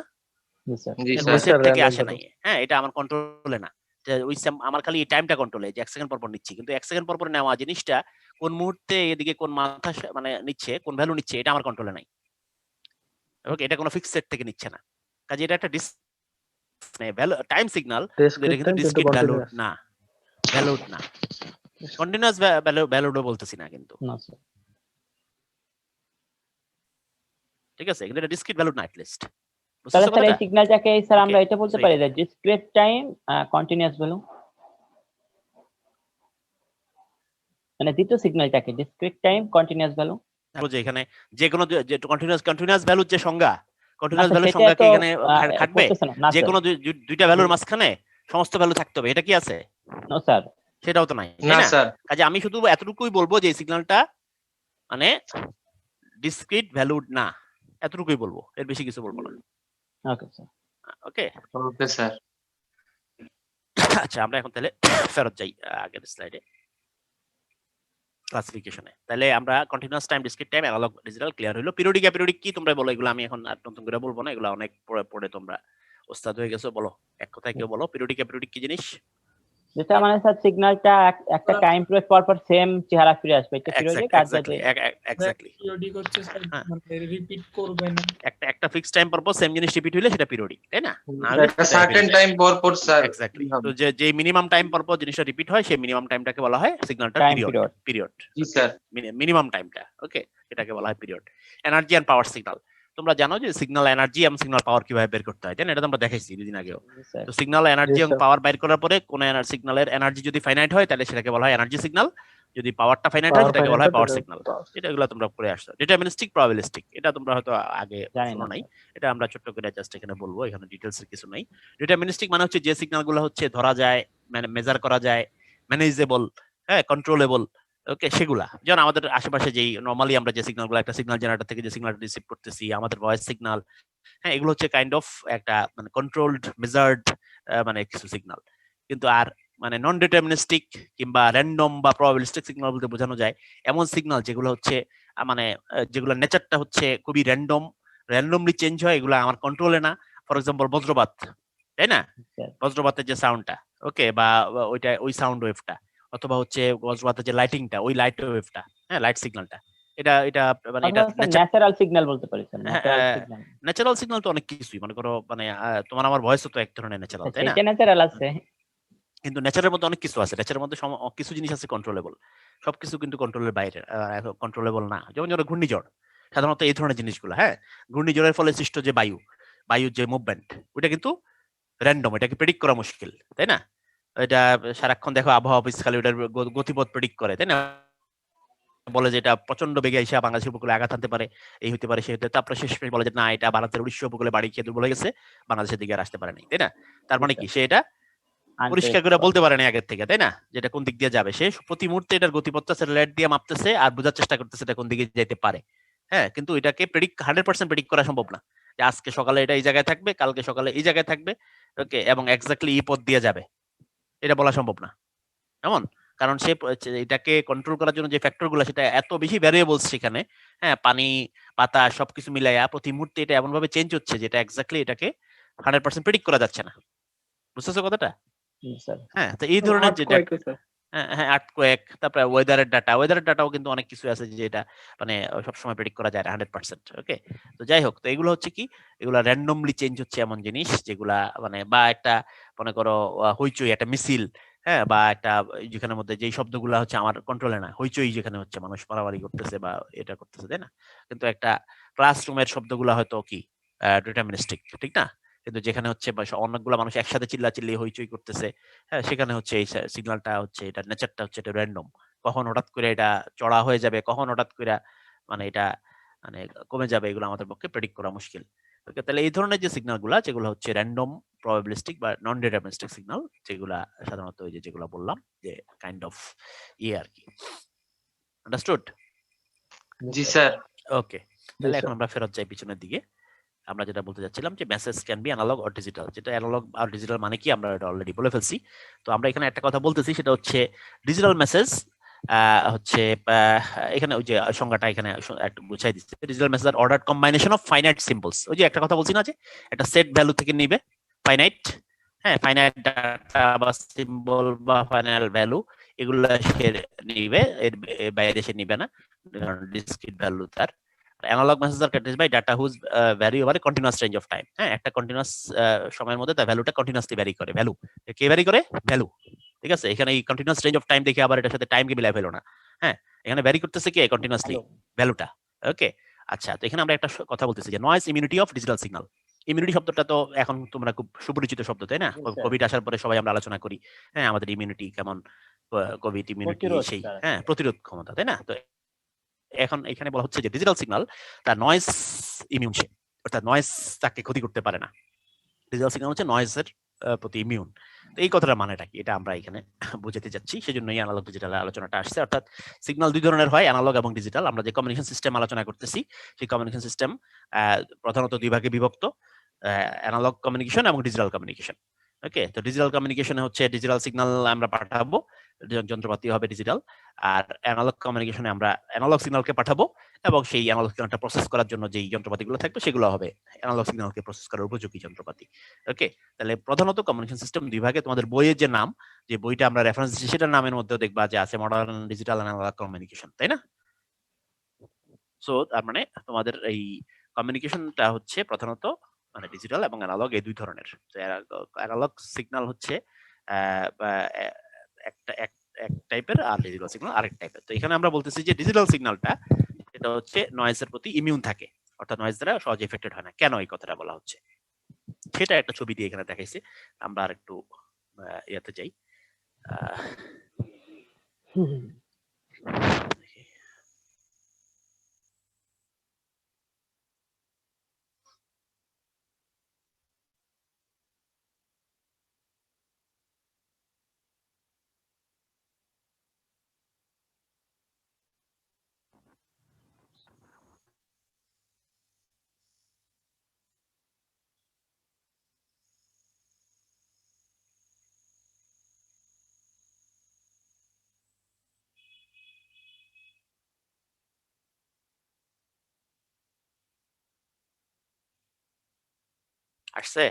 [SPEAKER 6] জি স্যার
[SPEAKER 8] জি
[SPEAKER 1] এটা
[SPEAKER 8] স্যার
[SPEAKER 1] কোনো সেট
[SPEAKER 2] স্যার,
[SPEAKER 1] থেকে
[SPEAKER 2] random
[SPEAKER 1] আসে
[SPEAKER 2] value।
[SPEAKER 1] নাই। হ্যাঁ, এটা আমার কন্ট্রোলে না। যে ওই আমার খালি এই টাইমটা কন্ট্রোলে, যে 1 সেকেন্ড পর পর নিচ্ছি, কিন্তু 1 সেকেন্ড পর পর নেওয়া জিনিসটা কোন মুহূর্তে এদিকে কোন মাথা মানে নিচ্ছে, কোন ভ্যালু নিচ্ছে, এটা আমার কন্ট্রোলে নাই। ওকে, এটা কোনো ফিক্সড সেট থেকে নিচ্ছে না। কাজে এটা একটা ভ্যালু টাইম সিগন্যাল, এটা
[SPEAKER 2] Discrete
[SPEAKER 1] কিন্তু
[SPEAKER 2] time কিন্তু
[SPEAKER 1] ডিসক্রিট ভ্যালু
[SPEAKER 2] continuous।
[SPEAKER 1] না, ভ্যালুড না, কন্টিনিউয়াস ভ্যালুডও বলতেছি না কিন্তু।
[SPEAKER 6] না স্যার
[SPEAKER 1] ঠিক আছে, কিন্তু এটা ডিসক্রিট ভ্যালুড না অ্যাটলিস্ট।
[SPEAKER 6] তাহলে
[SPEAKER 1] বুঝছো
[SPEAKER 6] স্যার এই
[SPEAKER 1] কথাটা?
[SPEAKER 6] সিগন্যালটাকে স্যার আমরা
[SPEAKER 1] Okay,
[SPEAKER 6] এটা বলতে
[SPEAKER 1] so
[SPEAKER 6] পারি যে ডিসক্রিট টাইম কন্টিনিউয়াস ভ্যালু, মানে দ্বিতীয় সিগন্যালটাকে ডিসক্রিট টাইম কন্টিনিউয়াস ভ্যালু।
[SPEAKER 1] যে এখানে যে কোনো যে কন্টিনিউয়াস ভ্যালুর যে সংজ্ঞা, কন্টিনিউয়াস ভ্যালুর
[SPEAKER 6] সেটা
[SPEAKER 1] সংজ্ঞা কি
[SPEAKER 6] তো
[SPEAKER 1] এখানে খাটবে?
[SPEAKER 6] করতেছে না। না
[SPEAKER 1] যে
[SPEAKER 6] স্যার,
[SPEAKER 1] কোনো দুইটা ভ্যালুর মাঝখানে সমস্ত ভ্যালু থাকতে হবে, এটা কি আছে?
[SPEAKER 6] No sir.
[SPEAKER 1] সেটাও তো নাই,
[SPEAKER 8] না
[SPEAKER 1] তাই না?
[SPEAKER 8] স্যার
[SPEAKER 1] কাজে আমি শুধু এতটুকুই বলবো যে সিগন্যালটা মানে ডিসক্রিট ভ্যালুড না, এতটুকুই বলবো, এর বেশি কিছু বলবো না।
[SPEAKER 6] Okay sir.
[SPEAKER 1] ওকে,
[SPEAKER 8] ওকে স্যার
[SPEAKER 1] আচ্ছা আমরা এখন তাহলে ফেরত যাই আগের স্লাইডে, ক্লাসিফিকেশনে। তাহলে আমরা continuous time, discrete time, analog, digital clear হলো। পিরিয়ডিক অ্যাপিরিয়ডিক কি তোমরা বলো? এগুলো আমি এখন আর নতুন করে বলবো না, এগুলো অনেক পড়ে পড়ে তোমরা ওস্তাদ হয়ে গেছো। বলো, এক কথায় কেউ বলো, পিরিয়ডিক অ্যাপিরিয়ডিক কি জিনিস?
[SPEAKER 6] যেটা মানে স্যার সিগন্যালটা একটা টাইম পিরিয়ড পর পর সেম চেহারা ফিরে আসবে, এটা পিরিয়ডিক। আর যেটা
[SPEAKER 1] এক্স্যাক্টলি
[SPEAKER 3] পিরিয়ডিক হচ্ছে স্যার
[SPEAKER 1] হ্যাঁ।
[SPEAKER 3] মানে রিপিট করবে না।
[SPEAKER 1] একটা ফিক্সড টাইম পর পর সেম জিনিস রিপিট হইলে সেটা পিরিয়ডিক, তাই না? না হলে
[SPEAKER 8] একটা সার্টেন টাইম পর পর স্যার
[SPEAKER 1] এক্স্যাক্টলি। তো যে মিনিমাম টাইম পর পর জিনিসটা রিপিট হয়, সেই মিনিমাম টাইমটাকে বলা হয় সিগন্যালটা
[SPEAKER 6] টাইম
[SPEAKER 1] পিরিয়ড।
[SPEAKER 6] পিরিয়ড।
[SPEAKER 1] পিরিয়ড
[SPEAKER 8] জি স্যার
[SPEAKER 1] মিনিমাম টাইমটা, ওকে, এটাকে বলা হয় period. Energy and power signal, তোমরা জানো যে সিগন্যাল এনার্জি এবং সিগন্যাল পাওয়ার কিভাবে বের করতে হয়, তাই না? এটা তো আমরা দেখাইছি দুদিন আগেও।
[SPEAKER 6] স্যার
[SPEAKER 1] তো সিগন্যাল এনার্জি
[SPEAKER 2] Yes,
[SPEAKER 1] এবং
[SPEAKER 2] sir.
[SPEAKER 1] পাওয়ার বের করার পরে কোন সিগন্যালের এনার্জি যদি ফাইনাইট হয় তাহলে সেটাকে বলা হয় এনার্জি সিগন্যাল, যদি পাওয়ারটা ফাইনাইট হয়
[SPEAKER 2] Power
[SPEAKER 1] সেটাকে বলা হয়
[SPEAKER 2] finite,
[SPEAKER 1] পাওয়ার
[SPEAKER 2] এটা
[SPEAKER 1] সিগন্যাল।
[SPEAKER 2] power।
[SPEAKER 1] এটা এগুলো তোমরা পড়ে আসছো। ডিটারমিনিস্টিক, প্রবাবিলিস্টিক, এটা তোমরা হয়তো আগে
[SPEAKER 6] জানি
[SPEAKER 1] শোনো
[SPEAKER 6] না
[SPEAKER 1] নাই,
[SPEAKER 6] স্যার।
[SPEAKER 1] এটা আমরা ছোট্ট করে জাস্ট এখানে বলবো, এখানে ডিটেইলস এর কিছু নাই। ডিটারমিনিস্টিক মানে হচ্ছে যে সিগন্যালগুলো হচ্ছে ধরা যায়, মানে মেজার করা যায়, ম্যানেজেবল, হ্যাঁ, কন্ট্রোলেবল, ওকে, সেগুলা। যেমন আমাদের আশেপাশে যেই নরমালি আমরা যে সিগন্যালগুলো, একটা সিগন্যাল জেনারেটর থেকে যে সিগন্যালটা রিসিভ করতেছি, আমাদের ভয়েস সিগন্যাল, হ্যাঁ, এগুলো হচ্ছে কাইন্ড অফ একটা মানে কন্ট্রোলড, মেজার্ড মানে কিছু সিগন্যাল। কিন্তু আর মানে নন ডিটারমিনিস্টিক কিংবা র্যান্ডম বা প্রবাবিলিস্টিক সিগন্যাল বলতে বোঝানো যায় এমন সিগন্যাল যেগুলো হচ্ছে মানে যেগুলো নেচারটা হচ্ছে খুবই র্যান্ডমলি চেঞ্জ হয়, এগুলো আমার কন্ট্রোলে না। ফর এক্সাম্পল বজ্রপাত, তাই না?
[SPEAKER 6] স্যার
[SPEAKER 1] বজ্রপাতের যে সাউন্ডটা, ওকে, বা ওইটা ওই সাউন্ড ওয়েভটা, অথবা হচ্ছে বজ্রপাতের যে লাইটিংটা, ওই লাইট ওয়েভটা, হ্যাঁ, লাইট সিগন্যালটা, এটা এটা মানে এটা
[SPEAKER 6] অথবা স্যার ন্যাচারাল সিগন্যাল বলতে পারি স্যার, ন্যাচারাল
[SPEAKER 1] হ্যাঁ,
[SPEAKER 6] সিগন্যাল।
[SPEAKER 1] ন্যাচারাল সিগন্যাল তো অনেক কিছুই, মনে করো মানে তোমার আমার ভয়েসও তো এক ধরনের ন্যাচারাল, তাই না?
[SPEAKER 6] সেটা ন্যাচারাল আছে।
[SPEAKER 1] কিন্তু নেচারের মধ্যে অনেক কিছু আছে, নেচারের মধ্যে কিছু জিনিস আছে কন্ট্রোলেবল, সবকিছু কিন্তু কন্ট্রোলের বাইরে, কন্ট্রোলেবল না। যেমন ধরো ঘূর্ণিঝড়, সাধারণত এই ধরনের জিনিসগুলো, হ্যাঁ, ঘূর্ণিঝড়ের ফলে সৃষ্ট যে বায়ুর যে মুভমেন্ট, ওইটা কিন্তু র্যান্ডম, এটাকে প্রেডিক্ট করা মুশকিল, তাই না? এটা সারাক্ষণ দেখো আবহাওয়া অফিস খালি ওটার গতিপথ প্রেডিক্ট করে, তাই না? বলে যে এটা প্রচন্ড বেগে এসে বাংলাদেশের উপকূলে আঘাত আনতে পারে, এই হতে পারে, সেই হতে, তারপরে শেষ বলে যে না, এটা ভারতের উড়িষ্যা উপকূলে বাড়ি খেয়ে দুর্বল হয়ে গেছে, বাংলাদেশের দিকে আর আসতে পারে নাই, তাই না? তার মানে কি, সে এটা পরিষ্কার করে বলতে পারে না আগের থেকে, তাই না, যেটা কোন দিক দিয়ে যাবে। সে প্রতি মুহূর্তে এটার গতিপথটা স্যাটেলাইট দিয়ে মাপতেছে আর বোঝার চেষ্টা করতেছে এটা কোন দিকে যেতে পারে, হ্যাঁ। কিন্তু এটাকে 100% প্রেডিক্ট করা সম্ভব না, যে আজকে সকালে এটা এই জায়গায় থাকবে, কালকে সকালে এই জায়গায় থাকবে, ওকে, এবং এক্স্যাক্টলি এই পথ দিয়ে যাবে, এটা বলা সম্ভব না। এমন কারণ সে এটাকে কন্ট্রোল করার জন্য যে ফ্যাক্টর গুলো, সেটা এত বেশি ভ্যারিয়েবলস সেখানে, হ্যাঁ, পানি, বাতাস সবকিছু মিলাইয়া প্রতি মুহূর্তে এটা এমন ভাবে চেঞ্জ হচ্ছে যেটা এক্স্যাক্টলি এটাকে 100% প্রেডিক্ট করা যাচ্ছে না। বুঝতেছো কথাটা?
[SPEAKER 6] স্যার
[SPEAKER 1] হ্যাঁ, তো এই ধরনের যে
[SPEAKER 7] Earthquake, sir.
[SPEAKER 1] হ্যাঁ, আর্থকোয়েক, তারপরে ওয়েদারের ডাটাও কিন্তু অনেক কিছু আছে যে এটা মানে সবসময় প্রেডিক্ট করা যায় না 100%, ওকে। তো যাই হোক, তো এগুলো হচ্ছে কি, এগুলা র্যান্ডমলি চেঞ্জ হচ্ছে এমন জিনিস যেগুলা মানে, বা একটা মনে করো হইচই, একটা মিছিল, হ্যাঁ, বা একটা যেখানের মধ্যে যেই শব্দগুলা হচ্ছে আমার কন্ট্রোলে না, হইচই যেখানে হচ্ছে মানুষ মারামারি করতেছে বা এটা করতেছে, তাই না? কিন্তু একটা ক্লাসরুমের শব্দগুলা হয়তো কি ডিটারমিনিস্টিক, ঠিক না? কিন্তু যেখানে হচ্ছে অনেকগুলো মানুষ একসাথে চিল্লাচিল্লি হইচই করতেছে, হ্যাঁ, সেখানে হচ্ছে এই সিগন্যালটা হচ্ছে, এটা নেচারটা হচ্ছে এটা র্যান্ডম। কখন হঠাৎ করে এটা চড়া হয়ে যাবে, কখন হঠাৎ করে মানে এটা মানে কমে যাবে, এগুলো আমাদের পক্ষে প্রেডিক্ট করা মুশকিল। ওকে, তাহলে এই ধরনের যে সিগন্যালগুলো, যেগুলো হচ্ছে র্যান্ডম, প্রবাবিলিস্টিক বা নন ডিটারমিনিস্টিক সিগন্যাল, যেগুলা সাধারণত ওই যে যেগুলো বললাম যে কাইন্ড অফ আর কি। আন্ডারস্টুড?
[SPEAKER 8] জি স্যার
[SPEAKER 1] ওকে, তাহলে এখন আমরা ফেরত যাই পিছনের দিকে। আমরা যেটা বলতে যাচ্ছিলাম যে message can be analog or digital, যেটা অ্যানালগ আর ডিজিটাল মানে কি আমরা এটা অলরেডি বলে ফেলছি। তো আমরা এখানে একটা কথা বলতেছি, সেটা হচ্ছে ডিজিটাল মেসেজ হচ্ছে এখানে ওই যে সংজ্ঞাটা এখানে একটু বুঝাই দিচ্ছে। ডিজিটাল মেসেজ আর order combination of finite symbols. ওই যে একটা কথা বলছি না যে একটা সেট ভ্যালু থেকে নিবে ফাইনাইট, হ্যাঁ ফাইনাইট ডাটা বা সিম্বল বা ফাইনাল ভ্যালু এগুলা সে নিবে, এর বাইরে সে নিবে না, ডিসক্রিট ভ্যালু তার। Analog message are characterized by data whose vary over a continuous range of time. হ্যাঁ, একটা কন্টিনিউয়াস সময়ের মধ্যে তার ভ্যালুটা কন্টিনিউয়াসলি ভ্যারি করে। ভ্যালু কে ভ্যারি করে? ভ্যালু। ঠিক আছে, এখানে এই কন্টিনিউয়াস রেঞ্জ অফ টাইম দেখে আবার এটার সাথে টাইমকে মিলাই ফেলো না। হ্যাঁ, এখানে ভ্যারি করতেছে কে? কন্টিনিউয়াসলি ভ্যালুটা। ওকে, আচ্ছা, তো এখানে আমরা একটা কথা বলতেছি যে noise immunity of digital signal. Immunity শব্দটা তো এখন তোমরা খুব সুপরিচিত শব্দ, তাই না? কোভিড আসার পরে সবাই আমরা আলোচনা করি, হ্যাঁ আমাদের ইমিউনিটি কেমন, কোভিড ইমিউনিটি সেই, হ্যাঁ প্রতিরোধ ক্ষমতা, তাই না? তো এখন এখানে বলা হচ্ছে যে ডিজিটাল সিগন্যাল তার নয়েজ ইমিউন, সে অর্থাৎ নয়েজ তাকে ক্ষতি করতে পারে না। ডিজিটাল সিগন্যাল হচ্ছে নয়েজের প্রতি ইমিউন। তো এই কথাটার মানেটা কি, এটা আমরা এখানে বুঝাতে যাচ্ছি, সেজন্যই অ্যানালগ ডিজিটাল আলোচনাটা আসছে। অর্থাৎ সিগন্যাল দুই ধরনের হয়, অ্যানালগ এবং ডিজিটাল। আমরা যে কমিউনিকেশন সিস্টেম আলোচনা করতেছি সেই কমিউনিকেশন সিস্টেম প্রধানত দুই ভাগে বিভক্ত, অ্যানালগ কমিউনিকেশন এবং ডিজিটাল কমিউনিকেশন। ওকে, তো ডিজিটাল কমিউনিকেশনে হচ্ছে ডিজিটাল সিগন্যাল আমরা পাঠাবো, যন্ত্রপাতি হবে ডিজিটাল, আর অ্যানালগ কমিউনিকেশনে আমরা অ্যানালগ সিগন্যালকে পাঠাবো এবং সেই অ্যানালগ সিগন্যালটা প্রসেস করার জন্য যেই যন্ত্রপাতিগুলো থাকবে সেগুলো হবে অ্যানালগ সিগন্যালকে প্রসেস করার উপযোগী যন্ত্রপাতি। ওকে, তাহলে প্রধানত কমিউনিকেশন সিস্টেম দুই ভাগে। তোমাদের বইয়ের যে নাম, যে বইটা আমরা রেফারেন্স দিচ্ছি সেটার নামের মধ্যে দেখবা যে আছে মডার্ন ডিজিটাল অ্যানালগ কমিউনিকেশন, তাই না? সো তার মানে তোমাদের এই কমিউনিকেশনটা হচ্ছে প্রধানত মানে ডিজিটাল এবং অ্যানালগ এই দুই ধরনের। অ্যানালগ সিগন্যাল হচ্ছে একটা এক টাইপের, আর ডিজিটাল সিগন্যাল আরেক টাইপের। তো এখানে আমরা বলতেছি যে ডিজিটাল সিগন্যালটা এটা হচ্ছে নয়েজের প্রতি ইমিউন থাকে, অর্থাৎ নয়েজ দ্বারা সহজে এফেক্টেড হয় না। কেন এই কথাটা বলা হচ্ছে সেটা একটা ছবি দিয়ে এখানে দেখাইছে। আমরা আর একটু ইয়াতে যাই। আসছে?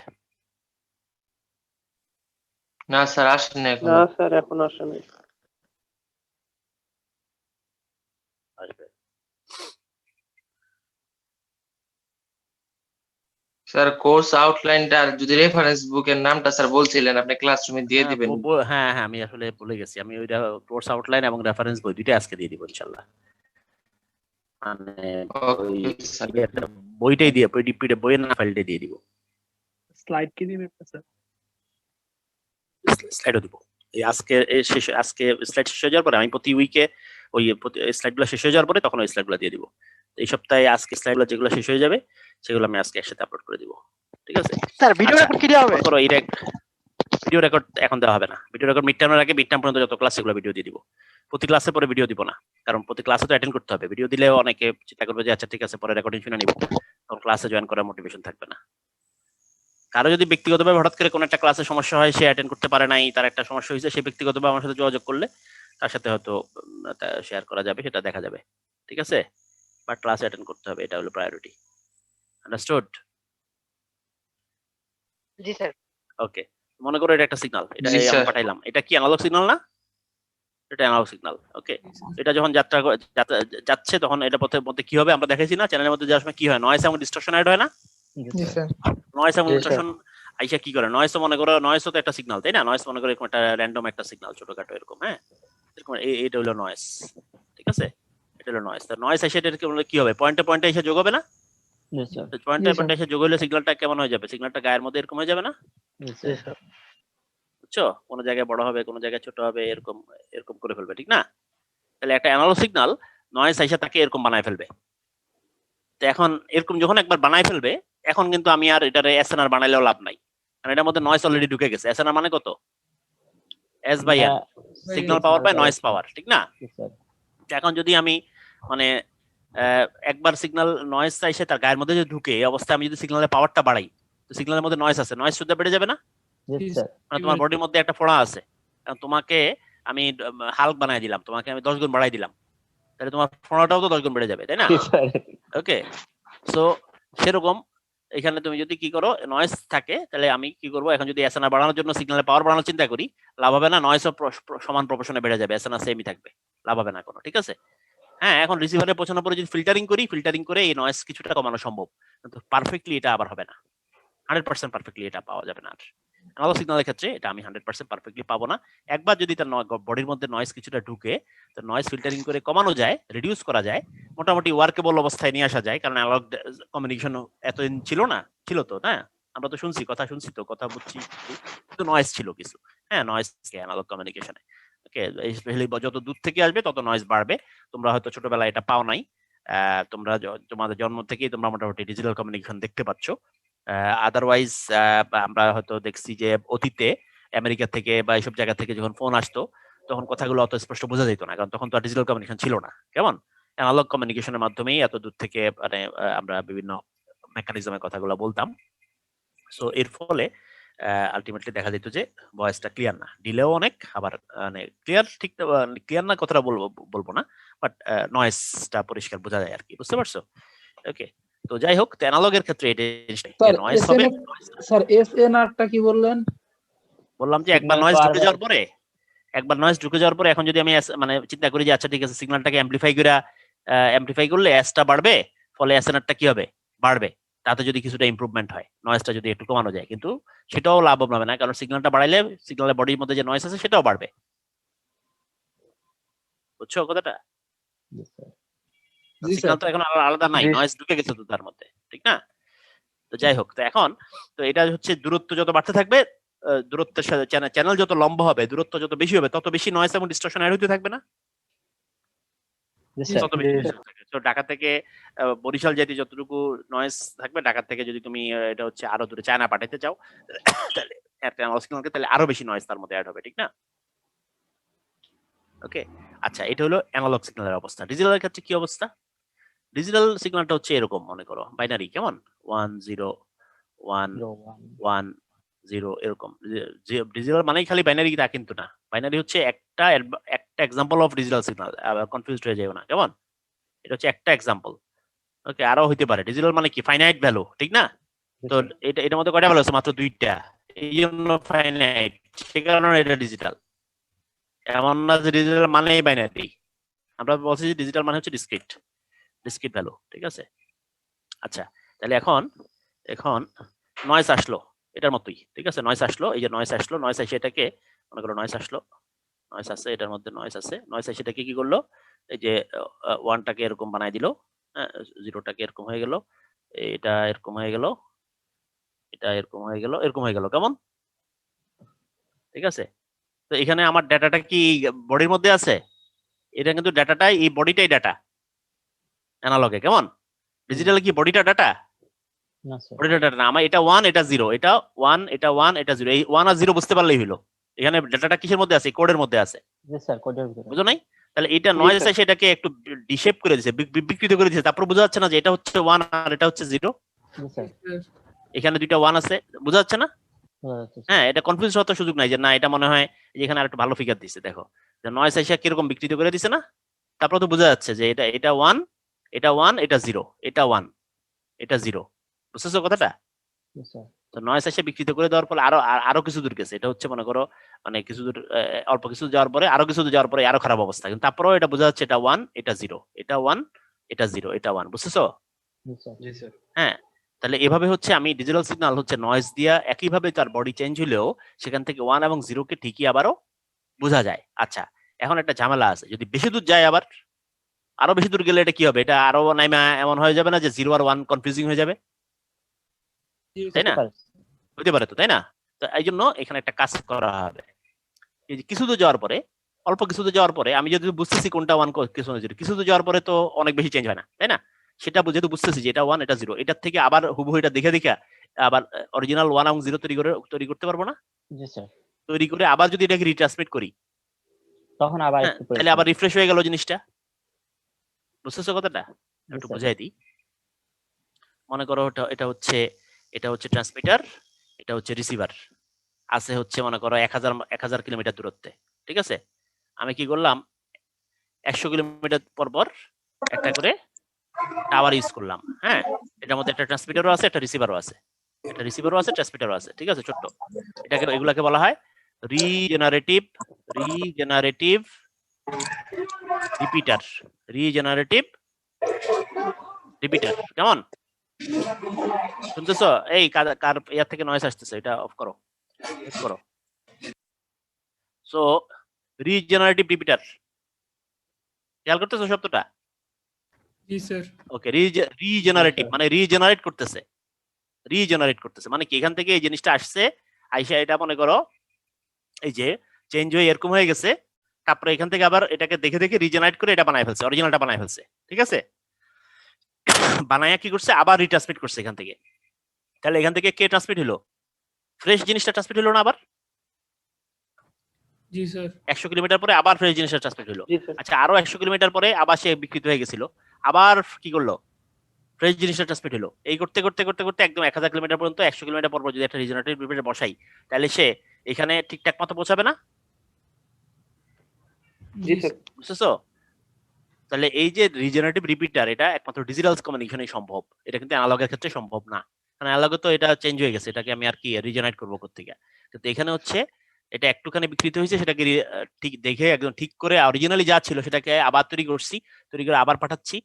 [SPEAKER 8] না স্যার আসেন না এখন।
[SPEAKER 7] না স্যার এখন আসেনি।
[SPEAKER 1] আসবে।
[SPEAKER 8] স্যার কোর্স আউটলাইনটা যদি রেফারেন্স বুকের নামটা স্যার বলছিলেন আপনি ক্লাসরুমে দিয়ে দিবেন।
[SPEAKER 1] হ্যাঁ হ্যাঁ, আমি আসলে ভুলে গেছি। আমি ওইটা কোর্স আউটলাইন এবং রেফারেন্স বই দুইটা আজকে দিয়ে দিব ইনশাআল্লাহ। মানে ওই বইটাই দিয়ে বইয়ের না ফাইলটা দিয়ে দিব।
[SPEAKER 7] স্লাইড কি দিবেন স্যার?
[SPEAKER 1] স্লাইডও দিব। এই আজকে স্লাইড শেষ হয়ে যাওয়ার পরে আমি প্রতি উইকে ওই স্লাইডগুলো শেষ হয়ে যাওয়ার পরে তখন ওই স্লাইডগুলো দিয়ে দিব। এই সপ্তাহে আজকে স্লাইডগুলো যেগুলো শেষ হয়ে যাবে সেগুলো আমি আজকে একসাথে আপলোড করে দিব। ঠিক আছে
[SPEAKER 9] স্যার, ভিডিও রেকর্ড কি দেওয়া হবে?
[SPEAKER 1] করো এই ভিডিও রেকর্ড এখন দেওয়া হবে না। ভিডিও রেকর্ড মিড টার্মের আগে মিড টার্ম পর্যন্ত যত ক্লাস সেগুলো ভিডিও দিয়ে দিব। প্রতি ক্লাসে পরে ভিডিও দিব না, কারণ প্রতি ক্লাসে তো অ্যাটেন্ড করতে হবে। ভিডিও দিলেও অনেকে চিন্তা করবে যে আচ্ছা ঠিক আছে পরে রেকর্ডিং শুনে নিব, তখন ক্লাসে জয়েন করার মোটিভেশন থাকবে না। কারো যদি ব্যক্তিগতভাবে হঠাৎ করে কোনো একটা ক্লাসে সমস্যা হয়, সে অ্যাটেন্ড করতে পারে নাই, তার একটা সমস্যা হয়েছে, সে ব্যক্তিগতভাবে আমার সাথে যোগাযোগ করলে তার সাথে হয়তো শেয়ার করা যাবে, সেটা দেখা যাবে। ঠিক আছে, বাট ক্লাসে অ্যাটেন্ড করতে হবে, এটা হলো প্রায়োরিটি। আন্ডারস্টুড?
[SPEAKER 9] জি স্যার।
[SPEAKER 1] ওকে, মনে করো এটা একটা সিগন্যাল, এটা
[SPEAKER 8] জি,
[SPEAKER 1] আমি
[SPEAKER 8] স্যার।
[SPEAKER 1] পাঠাইলাম। এটা কি অ্যানালগ সিগন্যাল না? এটা অ্যানালগ সিগন্যাল। ওকে, এটা যখন যাচ্ছে তখন এটা মধ্যে কি হবে আমরা দেখাইছি না, চ্যানেলের মধ্যে যাওয়ার সময় কি হয়, নয়েজ এবং ডিস্টরশন অ্যাড হয় না?
[SPEAKER 5] জি স্যার।
[SPEAKER 1] নয়েজ এবং ডিস্টরশন আইসা কি করে? নয়েজ তো মনে করো, নয়েজ তো একটা সিগন্যাল, তাই না? নয়েজ মনে করো এরকম একটা র্যান্ডম একটা সিগন্যাল, ছোটখাটো এরকম, হ্যাঁ এরকম, এটা হলো নয়েজ। ঠিক আছে, এটা হলো নয়েজ। তো নয়েজ এসে এটা কি হবে? পয়েন্টে এসে যোগ হবে না? পয়েন্টে এসে যোগ হলে সিগন্যালটা কেমন হয়ে যাবে? সিগন্যালটা গায়ের মধ্যে এরকম হয়ে যাবে না? বুঝছো? কোনো জায়গায় বড় হবে, কোনো জায়গায় ছোট হবে, এরকম এরকম করে ফেলবে, ঠিক না? তাহলে একটা অ্যানালগ সিগন্যাল নয়েজ আইসা তাকে এরকম বানায় ফেলবে। তো এখন এরকম যখন একবার বানায় ফেলবে, এখন কিন্তু আমি আর এটারে এসএনআর বানাইলেও লাভ নাই, কারণ এটার মধ্যে নয়েজ অলরেডি ঢুকে গেছে। এসএনআর মানে কত? S by N, signal power by noise power, ঠিক না? এখন যদি আমি মানে একবার সিগন্যাল নয়েজ এসে তার গায়ের মধ্যে যদি ঢুকে, এই অবস্থায় আমি যদি সিগন্যালের পাওয়ারটা বাড়াই, তো সিগন্যালের মধ্যে নয়েজ আছে, নয়েজ শুদ্ধ বেড়ে যাবে না? মানে তোমার বডির মধ্যে একটা ফোড়া আছে, তোমাকে আমি হাল্ক বানাই দিলাম, তোমাকে আমি 10 গুণ বাড়াই দিলাম, তাহলে তোমার ফোনটাও তো 10 গুণ বেড়ে যাবে, তাই না? ওকে, সো সেরকম এখানে তুমি যদি কি করো, নয়েজ থাকে, তাহলে আমি কি করব, এখন যদি এসএনআর বাড়ানোর জন্য সিগন্যালের পাওয়ার বাড়ানোর চিন্তা করি, লাভ হবে না, নয়েজও সমান প্রপোর্শনে বেড়ে যাবে, এসএনআর সেমই থাকবে, লাভ হবে না কোনো, ঠিক আছে? হ্যাঁ, এখন রিসিভারে পৌঁছানোর পরে যদি ফিল্টারিং করে এই নয়েজ কিছুটা কমানো সম্ভব, কিন্তু পারফেক্টলি এটা আবার হবে না, 100% পারফেক্টলি এটা পাওয়া যাবে না। আর অ্যানালগ সিগন্যালের ক্ষেত্রে এটা আমি 100% পারফেক্টলি পাবো না। একবার যদি তার বডির মধ্যে নয়েজ কিছুটা ঢুকে, তো নয়েজ ফিল্টারিং করে কমানো যায়, রিডিউস করা যায়, মোটামুটি ওয়ার্কেবল অবস্থায় নিয়ে আসা যায়, কারণ অ্যানালগ কমিউনিকেশন এতদিন ছিল তো না, আমরা তো কথা শুনছি তো, কথা বুঝছি, কিন্তু নয়েজ ছিল কিছু, হ্যাঁ, নয়েজ অ্যানালগ কমিউনিকেশনে। ওকে, স্পেশালি যত দূর থেকে আসবে তত নয়েজ বাড়বে। তোমরা হয়তো ছোটবেলায় এটা পাও নাই, তোমরা তোমাদের জন্ম থেকেই তোমরা মোটামুটি ডিজিটাল কমিউনিকেশন দেখতে পাচ্ছ। আদারওয়াইজ আমরা হয়তো দেখছি যে অতীতে আমেরিকা থেকে বা এইসব জায়গা থেকে যখন ফোন আসতো, তখন কথাগুলো অত স্পষ্ট বোঝা যেত না, কারণ তখন তো ডিজিটাল কমিউনিকেশন ছিল না। কেমন, অ্যানালগ কমিউনিকেশনের মাধ্যমেই এত দূর থেকে মানে আমরা বিভিন্ন মেকানিজমের কথাগুলো বলতাম। সো এর ফলে আলটিমেটলি দেখা যেত যে ভয়েসটা ক্লিয়ার না, ডিলেও অনেক, আবার মানে ক্লিয়ার না কথাটা বলবো না, বাট নয়েজটা পরিষ্কার বোঝা যায় আর কি, বুঝতে পারছো? ওকে, তো যাই হোক, অ্যানালগের ক্ষেত্রে এটা নয়েজ হবে।
[SPEAKER 5] স্যার এসএনআরটা কি বললেন?
[SPEAKER 1] বললাম যে একবার নয়েজ ঢুকে যাওয়ার পরে এখন যদি আমি মানে চিন্তা করি যে আচ্ছা ঠিক আছে, সিগন্যালটাকে অ্যাম্পলিফাই করলে এসটা বাড়বে, ফলে এসএনআরটা কি হবে, বাড়বে, তাতে যদি কিছুটা ইমপ্রুভমেন্ট হয়, নয়েজটা যদি একটু কমানো যায়, কিন্তু সেটাও লাভ হবে না, কারণ সিগন্যালটা বাড়াইলে সিগন্যালের বডির মধ্যে যে নয়েজ আছে সেটাও বাড়বে। বুঝছো কথাটা? সিগন্যাল তো এখন আলাদা নাই, নয়েজ ঢুকে গেছে তো তার মধ্যে, ঠিক না? তো যাই হোক, তো এখন তো এটা হচ্ছে দূরত্ব যত বাড়তে থাকবে, দূরত্বের সাথে চ্যানেল যত লম্বা হবে, দূরত্ব যত বেশি হবে, তত বেশি নয়েজ এবং ডিস্টরশন অ্যাড হতে থাকবে না? তত বেশি থাকবে। তো ঢাকা থেকে বরিশাল যেতে যতটুকু নয়েজ থাকবে, ঢাকা থেকে যদি তুমি এটা হচ্ছে আরো দূরে চায়না পাঠাতে চাও, তাহলে তাহলে আরো বেশি নয়েজ তার মধ্যে অ্যাড হবে, ঠিক না? ওকে, আচ্ছা, এটা হলো অ্যানালগ সিগন্যালের অবস্থা। ডিজিটালের ক্ষেত্রে কি অবস্থা? ডিজিটাল সিগন্যালটা হচ্ছে এরকম, মনে করো বাইনারি, কেমন 1 0 1 1 0 এরকম। ডিজিটাল মানেই খালি বাইনারি তা কিন্তু না, বাইনারি হচ্ছে একটা example of digital signal, confused হয়ে যাবে না, কেমন? এটা হচ্ছে একটা এক্সাম্পল। ওকে, আরো হইতে পারে। ডিজিটাল মানে কি, ফাইনাইট ভ্যালু, ঠিক না? তো এটার মধ্যে কয়টা ভ্যালু আছে? মাত্র 2টা, এই জন্য ফাইনাইট, সে কারণে এটা ডিজিটাল। এমন না যে ডিজিটাল মানেই বাইনারি, আমরা বলছি যে ডিজিটাল মানে হচ্ছে ডিসক্রিট ভ্যালু, ঠিক আছে? আচ্ছা, তাহলে এখন নয়েজ আসলো এটার মতোই, ঠিক আছে? নয়েজ আসলো, এই যে নয়েজ এসে এটাকে মনে করো নয়েজ আছে, এটার মধ্যে নয়েজ এসে এটাকে কি করলো, এই যে 1টাকে এরকম বানাই দিল, 0টাকে এরকম হয়ে গেল, এটা এরকম হয়ে গেল, এটা এরকম হয়ে গেল, কেমন? ঠিক আছে, তো এখানে আমার ডাটাটা কি বডির মধ্যে আছে? এটা কিন্তু ডাটাটাই, এই বডিটাই ডাটা অ্যানালগে, কেমন? ডিজিটালে কি বডিটা ডাটা? বডিটা ডাটা না, আমার এটা 1 এটা 0, এটা 1 এটা 1 এটা 0, এই 1 আর 0 বুঝতে পারলেই হলো। এখানে ডাটাটা কিসের মধ্যে আছে? কোডের মধ্যে আছে।
[SPEAKER 6] জি স্যার, কোডের ভিতরে।
[SPEAKER 1] বুঝো নাই? তাহলে এটা নয়েজ এসে এটাকে একটু ডিশেপ করে দিয়েছে, বিকৃত করে দিয়েছে, তারপর বোঝা যাচ্ছে না যে এটা হচ্ছে 1 আর এটা হচ্ছে 0?
[SPEAKER 6] জি স্যার।
[SPEAKER 1] এখানে দুইটা 1 আছে, বোঝা যাচ্ছে না? হ্যাঁ, এটা কনফিউজ হওয়ার সুযোগ নাই যে না এটা মনে হয় যে এখানে আরেকটু ভালো ফিগার দিছে, দেখো যে নয়েজ এসে কিরকম বিকৃত করে দিছে না? তারপর তো বোঝা যাচ্ছে যে এটা 1 এটা 1 এটা 0, এটা 1 এটা 0, বুঝছেছো কথাটা? তো নয়েজ এসে বিকৃত করে দেওয়ার পরে আরো কিছু দূর গেছে, এটা হচ্ছে মনে করো মানে কিছু দূর, অল্প কিছু যাওয়ার পরে আরো কিছু দূর যাওয়ার পরে আরো খারাপ অবস্থা, কিন্তু তারপরেও এটা বোঝা যাচ্ছে এটা 1 এটা 0, এটা 1 এটা 0, এটা 1, বুঝছেছো?
[SPEAKER 2] জি স্যার।
[SPEAKER 1] হ্যাঁ, তাহলে এভাবে হচ্ছে আমি ডিজিটাল সিগন্যাল হচ্ছে নয়েজ দিয়া একইভাবে তার বডি চেঞ্জ হলেও সেখান থেকে 1 এবং 0 কে ঠিকই আবারও বোঝা যায়। আচ্ছা, এখন একটা ঝামেলা আছে, যদি বেশি দূর যায়, আবার আরো বেশি দূর গেলে এটা কি হবে? এটা আরো নাইমা এমন হয়ে যাবে না যে 0 আর 1 কনফিউজিং হয়ে যাবে, তাই না? হতে পারে তো, তাই না? তো এই জন্য এখানে একটা কাজ করা হবে, এই যে কিছু দূর যাওয়ার পরে, অল্প কিছু দূর যাওয়ার পরে আমি যদি বুঝতেছি কোনটা 1 কিছু দূর যাওয়ার পরে তো অনেক বেশি চেঞ্জ হয় না, তাই না? সেটা যেহেতু বুঝতেছি যে এটা 1 এটা 0, এটার থেকে আবার হুবহু এটা দেখে আবার অরিজিনাল 1 এবং 0 তৈরি করতে পারবো না?
[SPEAKER 6] জি স্যার।
[SPEAKER 1] তৈরি করে আবার যদি এটাকে রিট্রান্সমিট করি,
[SPEAKER 6] তখন আবার
[SPEAKER 1] তাহলে আবার রিফ্রেশ হয়ে গেল জিনিসটা, বুঝতেছো কথাটা? একটু বুঝাই দিই। মনে করো এটা হচ্ছে ট্রান্সমিটার, এটা হচ্ছে রিসিভার, আছে হচ্ছে মনে করো 1000 কিলোমিটার দূরত্বে, ঠিক আছে? আমি কি করলাম 100 কিলোমিটার পর পর একটা করে টাওয়ার ইউজ করলাম। হ্যাঁ, এটার মধ্যে একটা ট্রান্সমিটারও আছে, একটা রিসিভারও আছে, একটা রিসিভারও আছে, ট্রান্সমিটারও আছে, ঠিক আছে, ছোট্ট। এগুলাকে বলা হয় রিজেনারেটিভ রিপিটার। রিজেনারেটিভ রিপিটার, কেমন শুনতেছো? এই কার ইয়ার থেকে নয়েজ আসতেছে, এটা অফ করো, অফ করো। সো রিজেনারেটিভ রিপিটার, খেয়াল করতেছো শব্দটা?
[SPEAKER 3] জি স্যার।
[SPEAKER 1] ওকে, রিজেনারেটিভ মানে রিজেনারেট করতেছে, রিজেনারেট করতেছে মানে কি, এখান থেকে এই জিনিসটা আসছে, আইসা এটা মনে করো এই যে চেঞ্জ হয়ে এরকম হয়ে গেছে, তারপরে এখান থেকে আবার এটাকে দেখে দেখে রিজেনারেট করে এটা বানায় ফেলছে, অরিজিনালটা বানায় ফেলছে, ঠিক আছে। বানায়া কি করছে, আবার রিট্রান্সমিট করছে এখান থেকে। তাহলে এখান থেকে কে ট্রান্সমিট হলো? ফ্রেশ জিনিসটা ট্রান্সমিট হলো না আবার?
[SPEAKER 3] জি স্যার।
[SPEAKER 1] 100 কিলোমিটার পরে আবার ফ্রেশ জিনিসটা ট্রান্সমিট হলো।
[SPEAKER 2] জি স্যার।
[SPEAKER 1] আচ্ছা, আরো 100 কিলোমিটার পরে আবার সে বিকৃত হয়ে গেছিল, আবার কি করলো, ফ্রেশ জিনিসটা ট্রান্সমিট হলো। এই করতে করতে করতে করতে একদম 1000 কিলোমিটার পর্যন্ত, 100 কিলোমিটার পর যদি একটা রিজেনারেটিভ রিপিটার বসাই, তাহলে সে এখানে ঠিকঠাক মতো পৌঁছাবে না?
[SPEAKER 2] জি স্যার।
[SPEAKER 1] বুঝতেছো? তাহলে এই যে রিজেনারেটিভ রিপিটার, এটা একমাত্র ডিজিটাল কমিউনিকেশনই সম্ভব, এটা কিন্তু অ্যানালগের ক্ষেত্রে সম্ভব না, কারণ অ্যানালগে তো এটা চেঞ্জ হয়ে গেছে, এটাকে আমি আর কি রিজেনারেট করবো কোত্থেকে। কিন্তু এখানে হচ্ছে এটা একটুখানি বিকৃত হয়েছে, সেটাকে ঠিক দেখে একদম ঠিক করে অরিজিনালি যা ছিল সেটাকে আবার তৈরি করছি, তৈরি করে আবার পাঠাচ্ছি,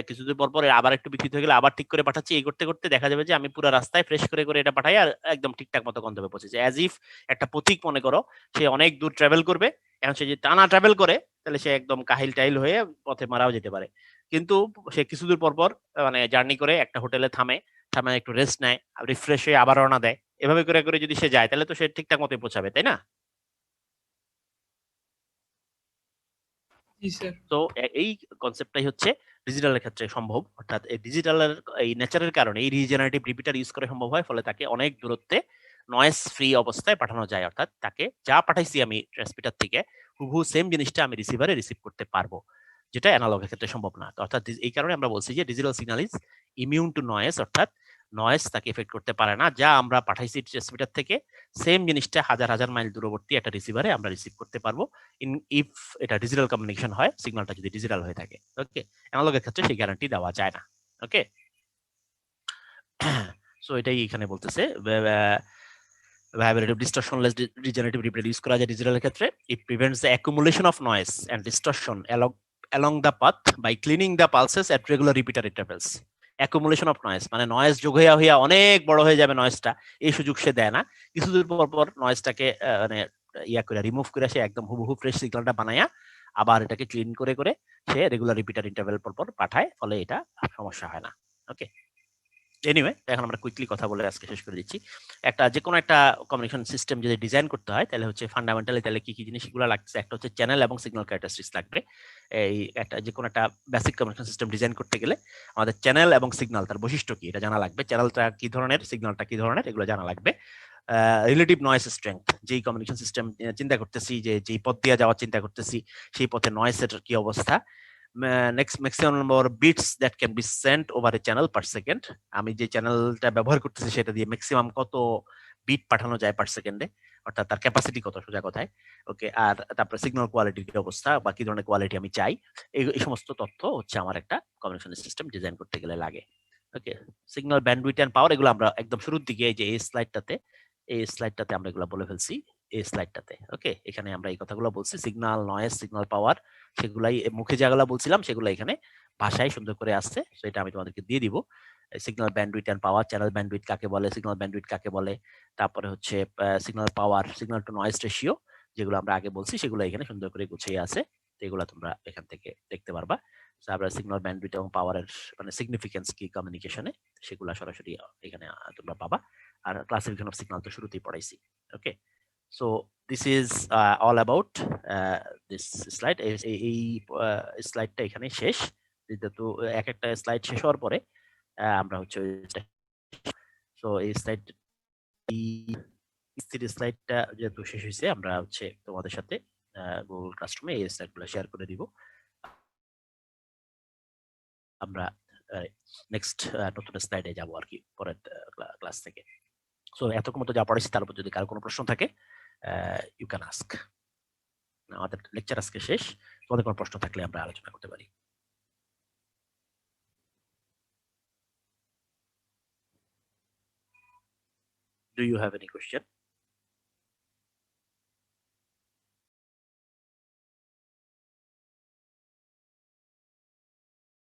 [SPEAKER 1] কিছুদিন পর পর আবার একটু বিকৃত হয়ে গেলে আবার ঠিক করে পাঠাচ্ছি। এই করতে করতে দেখা যাবে যে আমি পুরো রাস্তায় ফ্রেশ করে করে এটা পাঠাই, আর একদম ঠিকঠাক মতো গন্তব্যে পৌঁছেছে। অ্যাজ ইফ একটা পথিক মনে করো, সে অনেক দূর ট্রাভেল করবে, এখন সে যদি টানা ট্রাভেল করে তাহলে সে একদম কাহিল টাইল হয়ে পথে মারাও যেতে পারে। কিন্তু সে কিছুদূর পর পর মানে জার্নি করে একটা হোটেলে থামে, থামে একটু রেস্ট নেয়, রিফ্রেশ হয়ে আবার রওনা দেয়, এভাবে করে করে যদি সে যায় তাহলে তো সে ঠিকঠাক মতো পৌঁছাবে, তাই না?
[SPEAKER 3] জি স্যার।
[SPEAKER 1] তো এই কনসেপ্টটাই হচ্ছে ডিজিটালের ক্ষেত্রে সম্ভব, অর্থাৎ এই ডিজিটালের এই নেচারের কারণে এই রিজেনারেটিভ রিপিটার ইউজ করে সম্ভব হয়, ফলে তাকে অনেক দূরত্বে নয়েজ ফ্রি অবস্থায় পাঠানো যায়, অর্থাৎ তাকে যা পাঠাইছি আমি ট্রান্সমিটার থেকে হুবহু সেম জিনিসটা আমি রিসিভারে রিসিভ করতে পারবো, যেটা অ্যানালগের ক্ষেত্রে সম্ভব না। অর্থাৎ এই কারণে আমরা বলছি যে digital signal is immune two noise, অর্থাৎ নয়েজ তাকে এফেক্ট করতে পারে না, যা আমরা পাঠাইছি ট্রান্সমিটার থেকে সেম জিনিসটা হাজার হাজার মাইল দূরবর্তী একটা রিসিভারে আমরা রিসিভ করতে পারবো, ইফ এটা ডিজিটাল কমিউনিকেশন হয়, সিগন্যালটা যদি ডিজিটাল হয়ে থাকে। ওকে, অ্যানালগের ক্ষেত্রে সেই গ্যারান্টি দেওয়া যায় না। ওকে, সো এটাই এখানে বলতেছে, variable distortionless regenerative repeater use করা যায় ডিজিটালের ক্ষেত্রে। It prevents the accumulation of noise and distortion along the path by cleaning the pulses at regular repeater intervals. Accumulation of noise মানে নয়েজ যোগ হইয়া হইয়া অনেক বড় হয়ে যাবে নয়েজটা, এই সুযোগ সে দেয় না। কিছুদিন পর পর নয়েজটাকে মানে ইয়া করে রিমুভ করে সে একদম হুবহু ফ্রেশ সিগন্যালটা বানায়া আবার এটাকে ক্লিন করে করে সে রেগুলার রিপিটার ইন্টারভেল পর পর পাঠায়, ফলে এটা সমস্যা হয় না। ওকে, এনিওয়ে, এখন আমরা কুইকলি কথা বলে আজকে শেষ করে দিচ্ছি। একটা যে কোনো একটা কমিউনিকেশন সিস্টেম যদি ডিজাইন করতে হয় তাহলে হচ্ছে ফান্ডামেন্টালি তাহলে কি কি জিনিসগুলো লাগছে, একটা হচ্ছে চ্যানেল এবং সিগন্যাল ক্যারেক্টারিস্টিক্স লাগবে। এই একটা যে কোনো একটা বেসিক কমিউনিকেশন সিস্টেম ডিজাইন করতে গেলে আমাদের চ্যানেল এবং সিগন্যাল তার বৈশিষ্ট্য কি এটা জানা লাগবে, চ্যানেলটা কি ধরনের, সিগন্যালটা কি ধরনের, এগুলো জানা লাগবে। রিলেটিভ নয়েজ স্ট্রেংথ, যেই কমিউনিকেশন সিস্টেম চিন্তা করতেছি, যেই পথ দিয়ে যাওয়ার চিন্তা করতেছি সেই পথে নয়েজের কি অবস্থা। Next maximum number bits that can be sent over a channel per second, আমি যে চ্যানেলটা ব্যবহার করতেছি সেটা দিয়ে ম্যাক্সিমাম কত বিট পাঠানো যায় পার সেকেন্ডে, অর্থাৎ তার ক্যাপাসিটি কত, সোজা কথায়। ওকে, আর তারপরে সিগন্যাল কোয়ালিটির কি অবস্থা বা কি ধরনের কোয়ালিটি আমি চাই, এই সমস্ত তথ্য হচ্ছে আমার একটা কমিউনিকেশন সিস্টেম ডিজাইন করতে গেলে লাগে। ওকে, সিগন্যাল ব্যান্ডউইথ এন্ড পাওয়ার, এগুলো আমরা একদম শুরুর দিকে এই যে এই স্লাইডটাতে আমরা এগুলো বলে ফেলছি, এই স্লাইডটাতে। ওকে, এখানে আমরা এই কথাগুলো বলছি, সিগন্যাল, নয়েজ, সিগন্যাল পাওয়ার, সেগুলাই মুখে যেগুলো বলছিলাম সেগুলো এখানে ভাষায় সুন্দর করে আসছে, সেটা আমি তোমাদেরকে দিয়ে দিব। Signal bandwidth and power, channel bandwidth কাকে বলে, সিগন্যাল ব্যান্ডউইথ কাকে বলে, তারপরে হচ্ছে signal power, signal to noise ratio, যেগুলো আমরা আগে বলছি সেগুলো এখানে সুন্দর করে গুছিয়ে আছে, এগুলো তোমরা এখান থেকে দেখতে পারবা। তারপরে সিগন্যাল ব্যান্ডউইথ এবং পাওয়ারের মানে সিগনিফিকেন্স কি কমিউনিকেশনে, সেগুলো সরাসরি এখানে তোমরা পাবা। আর ক্লাসিফিকেশন অফ সিগন্যাল তো শুরুতেই পড়াইছি। Okay, so this is all about this slide. এই স্লাইডটা এখানে শেষ, যেহেতু এক একটা স্লাইড শেষ হওয়ার পরে আমরা হচ্ছে সো এই স্লাইড স্লাইডটা যেহেতু শেষ হয়েছে, আমরা হচ্ছে তোমাদের সাথে গুগল ক্লাসরুমে এই স্লাইডগুলো শেয়ার করে দিব। আমরা নেক্সট নতুন স্লাইডে যাব আর কি পরের ক্লাস থেকে। সো এতক্ষণ মতো যা পড়াইছি তার উপর যদি কারো কোনো প্রশ্ন থাকে ইউ ক্যান আস্ক। আমাদের লেকচার আজকে শেষ। তোমাদের কোনো প্রশ্ন থাকলে আমরা আলোচনা করতে পারি। Do you have any question?